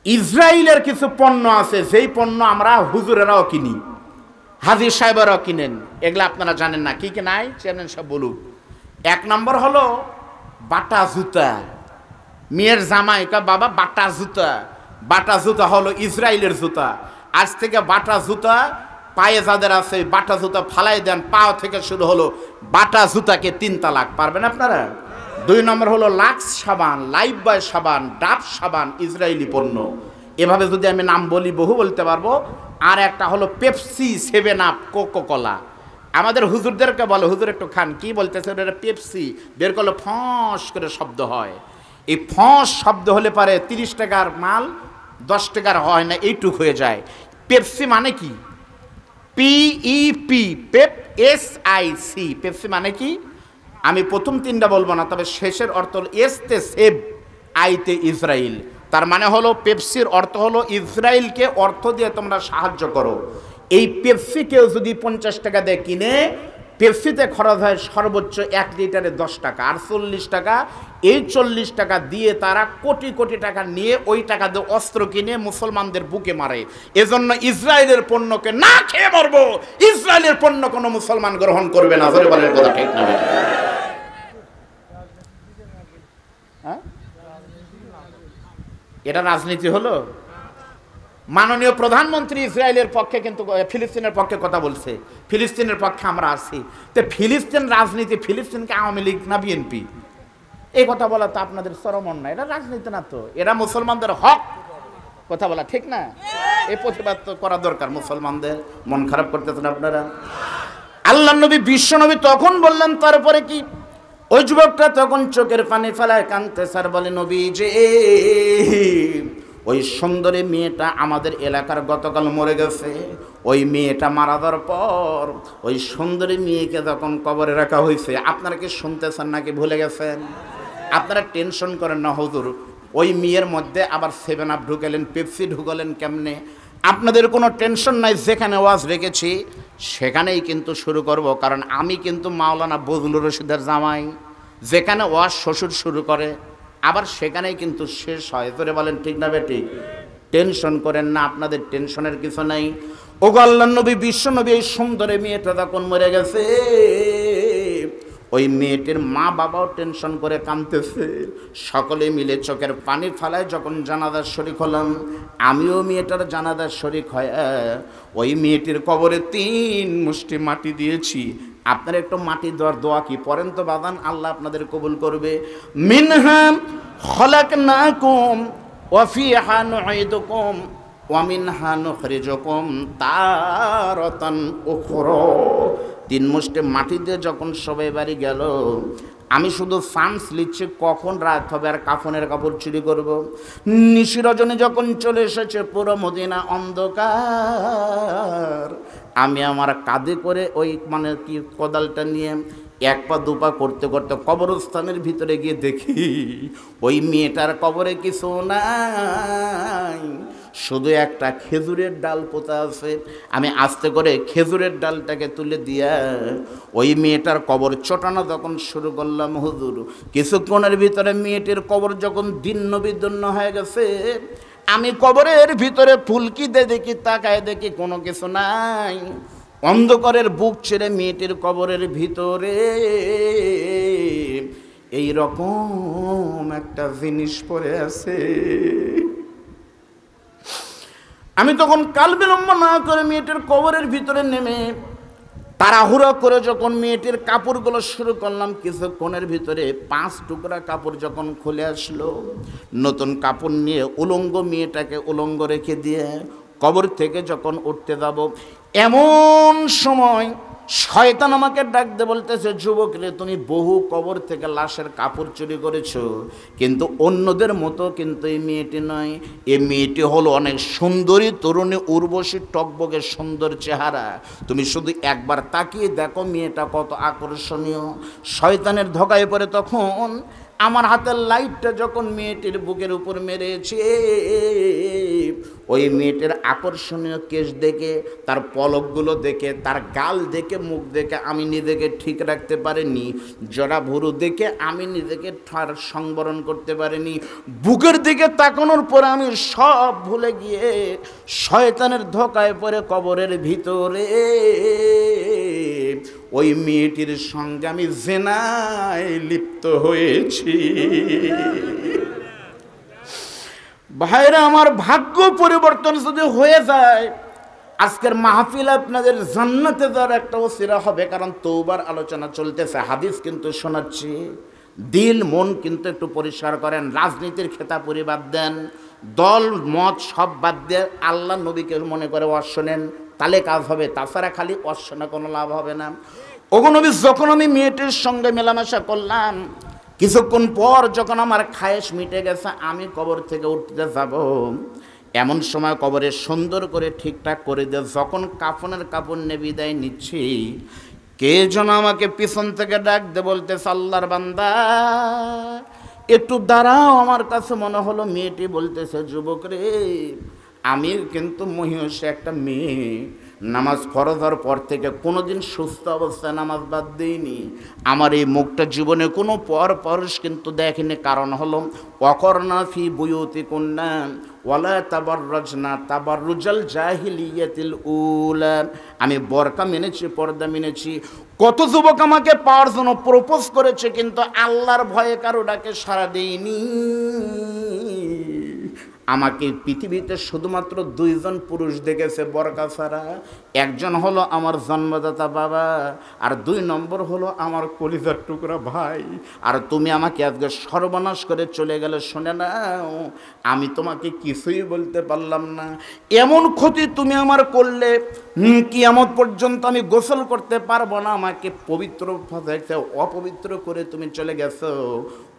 ইসরায়েলের কিছু পণ্য আছে, যেই পণ্য আমরা হুজুরেরাও কিনি, হাজী সাহেবেরাও কিনেন। এগুলা আপনারা জানেন না। কি কি নাই চেয়ারম্যান সাহেব বলুন। 1 নম্বর হলো বাটা জুতা। মেয়ের জামাই কা বাবা বাটা জুতা। বাটা জুতা হলো ইসরায়েলের জুতা। আজ থেকে বাটা জুতা পায়ে যাদের আছে, বাটা জুতা ফালাই দেন, পাও থেকে শুরু হলো বাটা জুতাকে 3 তালাক। পারবেন আপনারা? 2 নম্বর হলো লাক্স সাবান, লাইফ বয় সাবান, ডাব সাবান, ইসরায়েলি পণ্য। এভাবে যদি আমি নাম বলি বহু বলতে পারবো। আর একটা হলো পেপসি, 7 আপ, কোকো কোলা। আমাদের হুজুরদেরকে বলে, হুজুর একটু খান, কি বলতেছে ওটা পেপসি, বের করলে ফস করে শব্দ হয়। এই ফস শব্দ হলে পারে 30 টাকার মাল 10 টাকার হয় না, এইটুক হয়ে যায়। পেপসি মানে কি? PEP, পেপ, SIC, পেপসি মানে কি? আমি প্রথম তিনটা বলবো না, তবে শেষের অর্থ হল এসতে সেব, আইতে ইসরায়েল। তার মানে হলো পেপসির অর্থ হলো ইসরায়েলকে অর্থ দিয়ে তোমরা সাহায্য করো। এই পেপসিকেও যদি 50 টাকা দিয়ে কিনে, পেপসিতে খরচ হয় সর্বোচ্চ 1 লিটারে 10 টাকা, আর 40 টাকা। এই 40 টাকা দিয়ে তারা কোটি কোটি টাকা নিয়ে ওই টাকা দিয়ে অস্ত্র কিনে মুসলমানদের বুকে মারে। এজন্য ইসরায়েলের পণ্যকে না খেয়ে মরবো, ইসরায়েলের পণ্য কোনো মুসলমান গ্রহণ করবে না। ধরে বলেন কথা ঠিক না? হ্যাঁ, এটা রাজনীতি হলো? মাননীয় প্রধানমন্ত্রী ইসরায়েলের পক্ষে কিন্তু ফিলিস্তিনের পক্ষে কথা বলছে, ফিলিস্তিনের পক্ষে আমরা আছি। তো ফিলিস্তিন রাজনীতি, ফিলিস্তিনকে আওয়ামী লীগ না বিএনপি, এই কথা বলা তো আপনাদের চরম অন্যায়। এটা রাজনীতি না তো, এরা মুসলমানদের হক কথা বলা ঠিক না? এই প্রতিবাদ তো করা দরকার। মুসলমানদের মন খারাপ করতেছেন আপনারা। আল্লাহ নবী, বিশ্ব নবী তখন বললেন, তারপরে কি? ওই যুবকটা তখন চোখের পানি ফেলায় কাঁদতে স্যার বলে, নবী যে ওই সুন্দরী মেয়েটা আমাদের এলাকার গতকাল মরে গেছে। ওই মেয়েটা মারা যাওয়ার পর ওই সুন্দরী মেয়েকে যখন কবরে রাখা হয়েছে, আপনারা কি শুনতেছেন নাকি ভুলে গেছেন? আপনারা টেনশন করেন না হুজুর, ওই মেয়ের মধ্যে আবার 7 আপ ঢুকালেন, পেপসি ঢুকালেন কেমনে? আপনাদের কোনো টেনশন নাই, যেখানে ওয়াজ রেখেছি সেখানেই কিন্তু শুরু করব। কারণ আমি কিন্তু মাওলানা বজলুর রশিদের জামাই। যেখানে ওয়াজ শ্বশুর শুরু করে আবার সেখানেই কিন্তু শেষ হয়। ধরে বলেন ঠিক না বেঠিক? টেনশন করেন না, আপনাদের টেনশনের কিছু নাই। ওগো আল্লাহর নবী, বিশ্ব নবী, এই সুন্দরী মেয়েটা তখন মরে গেছে। ওই মেয়েটির মা বাবাও টেনশন করে কাঁদতেছে, সকলে মিলে চোখের পানি ফেলায় যখন জানাজার শরীক হলাম, আমিও মেয়েটার জানাজার শরীক হয়। ওই মেয়েটির কবরে 3 মুষ্টি মাটি দিয়েছি। আপনারা একটু মাটি দেওয়ার দোয়া কি পড়েন তো বাদান, আল্লাহ আপনাদের কবুল করবে। মিনহা খলাকনাকুম ওয়া ফিহা নুঈদুকুম ওয়া মিনহা নুখরিজুকুম তারাতান উখরা। 3 মুষ্টি মাটি দিয়ে যখন সবাই বাড়ি গেল, আমি শুধু চান্স লিখছি কখন রাত হবে আর কাফনের কাপড় চুরি করব। নিশি রজনী যখন চলে এসেছে, পুরো মদিনা অন্ধকার। আমি আমার কাঁধে করে ওই মানে কি কোদালটা নিয়ে 1 পা 2 পা করতে করতে কবরস্থানের ভিতরে গিয়ে দেখি ওই মেয়েটার কবরে কিছু নাই, শুধু একটা খেজুরের ডাল পোতা আছে। আমি আস্তে করে খেজুরের ডালটাকে তুলে দিয়া ওই মেয়েটার কবর চটানো যখন শুরু করলাম হুজুর, কিছুক্ষণের ভিতরে মেয়েটির কবর যখন দিন্ন বিদন্ন হয়ে গেছে, আমি কবরের ভিতরে ফুলকি দিয়ে দেখি, তাকায় দেখি কোনো কিছু নাই। অন্ধকারের বুক ছেড়ে মেয়েটির কবরের ভিতরে এই রকম একটা জিনিস পড়ে আছে। আমি তখন কাল বিলম্ব না করে মেয়েটির কবরের ভিতরে নেমে তাড়াহুড়ো করে যখন মেয়েটির কাপড়গুলো শুরু করলাম, কিছুক্ষণের ভিতরে 5 টুকরা কাপড় যখন খুলে আসলো, নতুন কাপড় নিয়ে উলঙ্গ মেয়েটাকে উলঙ্গ রেখে দিয়ে কবর থেকে যখন উঠতে যাব, এমন সময় শয়তান আমাকে ডাক দিয়ে বলতেছে, যুবক রে, তুমি বহু কবর থেকে লাশের কাপড় চুরি করেছো, কিন্তু অন্যদের মতো কিন্তু এই মেয়েটি নয়। এই মেয়েটি হলো অনেক সুন্দরী তরুণী, উর্বশী, টকবকে সুন্দর চেহারা। তুমি শুধু একবার তাকিয়ে দেখো মেয়েটা কত আকর্ষণীয়। শয়তানের ধোকায় পড়ে তখন আমার হাতের লাইটটা যখন মেয়েটির বুকের উপর মেরেছে, ওই মেয়েটির আকর্ষণীয় কেশ দেখে, তার পলকগুলো দেখে, তার গাল দেখে, মুখ দেখে আমি নিজেকে ঠিক রাখতে পারিনি। জরা ভুরু দেখে আমি নিজেকে ঠার সংবরণ করতে পারিনি। বুকের দিকে তাকানোর পরে আমি সব ভুলে গিয়ে শয়তানের ধোকায় পড়ে কবরের ভিতরে ওই মেয়েটির সঙ্গে আমি জেনায় লিপ্ত হয়েছি। ভাইরা আমার, ভাগ্য পরিবর্তন যদি হয়ে যায়, আজকের মাহফিল আপনাদের জান্নাতে যাওয়ার একটা ওসিলা হবে। কারণ তওবার আলোচনা চলতেছে, হাদিস কিন্তু শোনাচ্ছি। দিল মন কিন্তু একটু পরিষ্কার করেন, রাজনীতির খেতাপুরি বাদ দেন, দল মত সব বাদ দিয়ে আল্লাহ নবীকে মনে করে ওয়াজ শোনেন, তাহলে কাজ হবে, তাছাড়া খালি অশ্বনা কোনো লাভ হবে না। ওগো নবী, যখন আমি মেয়েটির সঙ্গে মেলামেশা করলাম, কিছুক্ষণ পর যখন আমার খায়েশ মিটে গেছে, আমি কবর থেকে উঠতে যাব, এমন সময় কবরে সুন্দর করে ঠিকঠাক করে দিয়ে যখন কাফনের কাপড় নিয়ে বিদায় নিচ্ছি, কে যেন আমাকে পিছন থেকে ডাক দে বলতেছে, আল্লাহর বান্দা একটু দাঁড়াও। আমার কাছে মনে হলো মেয়েটি বলতেছে, যুবক রে, আমি কিন্তু মহিষী একটা মেয়ে, নামাজ ফরজ হওয়ার পর থেকে কোনোদিন সুস্থ অবস্থায় নামাজ বাদ দিইনি। আমার এই মুখটা জীবনে কোনো পরপুরুষ কিন্তু দেখেনি। কারণ হলো অকর্ণা ফি বুয়ুতিকুন্না ওয়ালা তাবাররাজনা তাবাররুজাল জাহিলিয়াতিল উলা। আমি বরকা মেনেছি, পর্দা মেনেছি। কত যুবক আমাকে পাওয়ার জন্য প্রপোজ করেছে, কিন্তু আল্লাহর ভয়ে কারো ডাকে সাড়া দেয়নি। আমাকে পৃথিবীতে শুধুমাত্র দুইজন পুরুষ দেখেছে বরকা ছাড়া। একজন হলো আমার জন্মদাতা বাবা, আর 2 নম্বর হলো আমার কলিজার টুকরা ভাই। আর তুমি আমাকে আজকে সর্বনাশ করে চলে গেলে, শুনে নাও, আমি তোমাকে কিছুই বলতে পারলাম না। এমন ক্ষতি তুমি আমার করলে, কিয়ামত পর্যন্ত আমি গোসল করতে পারবো না। আমাকে পবিত্র অপবিত্র করে তুমি চলে গেছো।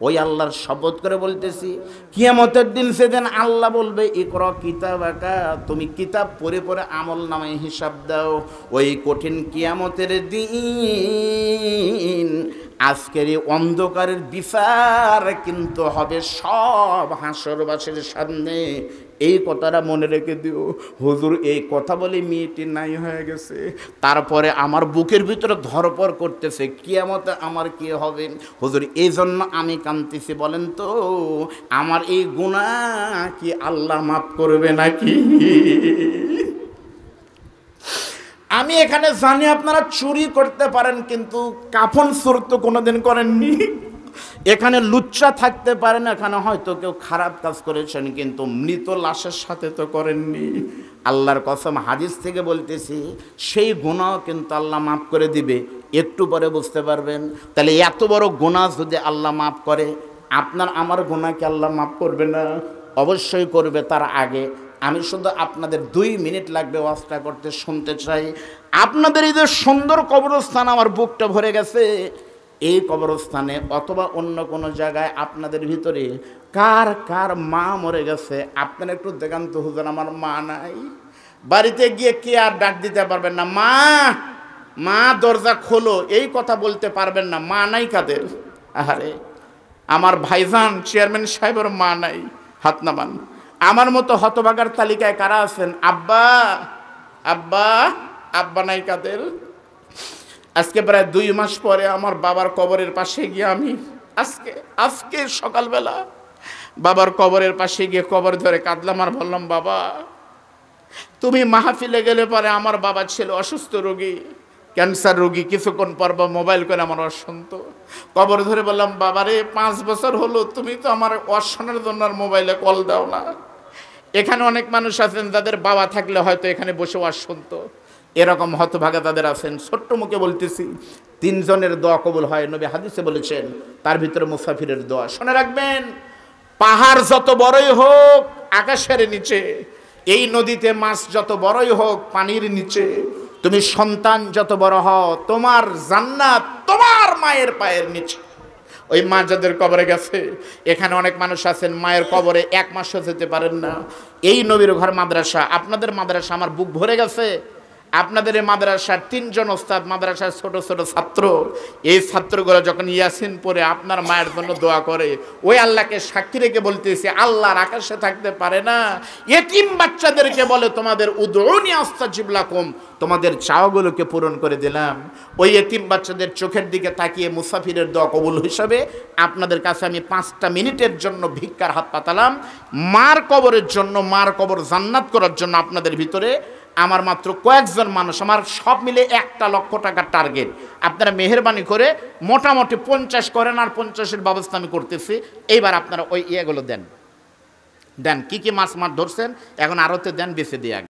ওই আল্লাহর শপথ করে বলতেছি, কিয়ামতের দিন সেদিন আল্লাহ বলবে, ইকরা কিতাবাকা, তুমি কিতাব পড়ে পড়ে আমল নামায় হিসাব দাও। ওই কঠিন কিয়ামতের দিন আজকের এই অন্ধকারের বিচার কিন্তু হবে সব হাসরবাসীর সামনে। এই কথাটা মনে রেখে দিও। হুজুর এই কথা বলে মেয়েটি নাই হয়ে গেছে, তারপরে আমার বুকের ভিতরে ধরপড় করতেছে, কিয়ামতে আমার কি হবে। হুজুর এই জন্য আমি কাঁদতেছি। বলেন তো, আমার এই গুনাহ কি আল্লাহ মাফ করবে নাকি? আমি এখানে জানি আপনারা চুরি করতে পারেন, কিন্তু কাফন চোর তো কোনোদিন করেননি। এখানে লুচ্চা থাকতে পারেন, এখানে হয়তো কেউ খারাপ কাজ করেছেন, কিন্তু মৃত লাশের সাথে তো করেননি। আল্লাহর কসম, হাদিস থেকে বলতেছি, সেই গুনাহ কিন্তু আল্লাহ মাফ করে দিবে। একটু পরে বুঝতে পারবেন। তাহলে এত বড় গুনাহ যদি আল্লাহ মাফ করে, আপনার আমার গুনাহকে আল্লাহ মাফ করবে না? অবশ্যই করবে। তার আগে আমি শুধু আপনাদের 2 মিনিট লাগবে ওয়াজটা করতে, শুনতে চাই। আপনাদের এই যে সুন্দর কবরস্থান, আমার বুকটা ভরে গেছে। এই কবরস্থানে অথবা অন্য কোনো জায়গায় আপনাদের ভিতরে কার কার মা মরে গেছে? আপনারা একটু দেখান তো, হুজুর আমার মা নাই। বাড়িতে গিয়ে কে আর ডাক দিতে পারবেন না, মা মা দরজা খোলো, এই কথা বলতে পারবেন না? মা নাই কাদের? আরে আমার ভাইজান চেয়ারম্যান সাহেবের মা নাই, হাত নামান। আমার মতো হতভাগার তালিকায় কারা আছেন? আব্বা আব্বা আব্বা নাই কাদের? আজকে প্রায় 2 মাস পরে আমার বাবার কবরের পাশে গিয়ে আমি আজকে সকালবেলা বাবার কবরের পাশে গিয়ে কবর ধরে কাঁদলাম আর বললাম, বাবা তুমি মাহফিলে গেলে পরে, আমার বাবা ছিল অসুস্থ রোগী, ক্যান্সার রোগী। কিছুক্ষণ পর মোবাইল করে আমার অশুনতো। কবর ধরে বললাম, বাবারে 5 বছর হলো তুমি তো আমার অশোনার জন্য আর মোবাইলে কল দাও না। এখানে অনেক মানুষ আছেন যাদের বাবা থাকলে হয়তো এখানে বসে ওয়াজ শুনতো। এরকম হতভাগা তাদের আছেন। ছোট্ট মুখে বলতেছি, 3 জনের দোয়া কবুল হয়, নবী হাদিসে বলেছেন। তার ভিতরে মুসাফিরের দোয়া। শুনে রাখবেন, পাহাড় যত বড়ই হোক আকাশের নিচে, এই নদীতে মাছ যত বড়ই হোক পানির নিচে, তুমি সন্তান যত বড় হও, তোমার জান্নাত তোমার মায়ের পায়ের নিচে। ওই মা যাদের কবরে গেছে, এখানে অনেক মানুষ আছেন মায়ের কবরে 1 মাসও যেতে পারেন না। এই নবীর ঘর মাদ্রাসা, আপনাদের মাদ্রাসা, আমার বুক ভরে গেছে। আপনাদের এই মাদ্রাসার 3 জন ওস্তাদ, মাদ্রাসার ছোট ছোট ছাত্র, এই ছাত্রগুলো যখন ইয়াসিন পড়ে আপনার মায়ের জন্য দোয়া করে, ওই আল্লাহকে সাক্ষী রেখে বলতেছে, আল্লাহর আকাশে থাকতে পারে না, এতিম বাচ্চাদেরকে বলে তোমাদের উদউনি আস্তাজিব লাকুম, তোমাদের চাওয়াগুলোকে পূরণ করে দিলাম। ওই এতিম বাচ্চাদের চোখের দিকে তাকিয়ে মুসাফিরের দোয়া কবুল হিসাবে আপনাদের কাছে আমি 5টা মিনিটের জন্য ভিক্ষার হাত পাতালাম। মার কবরের জন্য, মার কবর জান্নাত করার জন্য আপনাদের ভিতরে আমার মাত্র কয়েকজন মানুষ, আমার সব মিলে 1 লক্ষ টাকার টার্গেট। আপনারা মেহেরবানি করে মোটামুটি 50 করেন, আর 50-এর ব্যবস্থা আমি করতেছি। এইবার আপনারা ওই ইয়েগুলো দেন। কি কি মাছ ধরছেন এখন আরতে দেন, বেছে দিয়ে।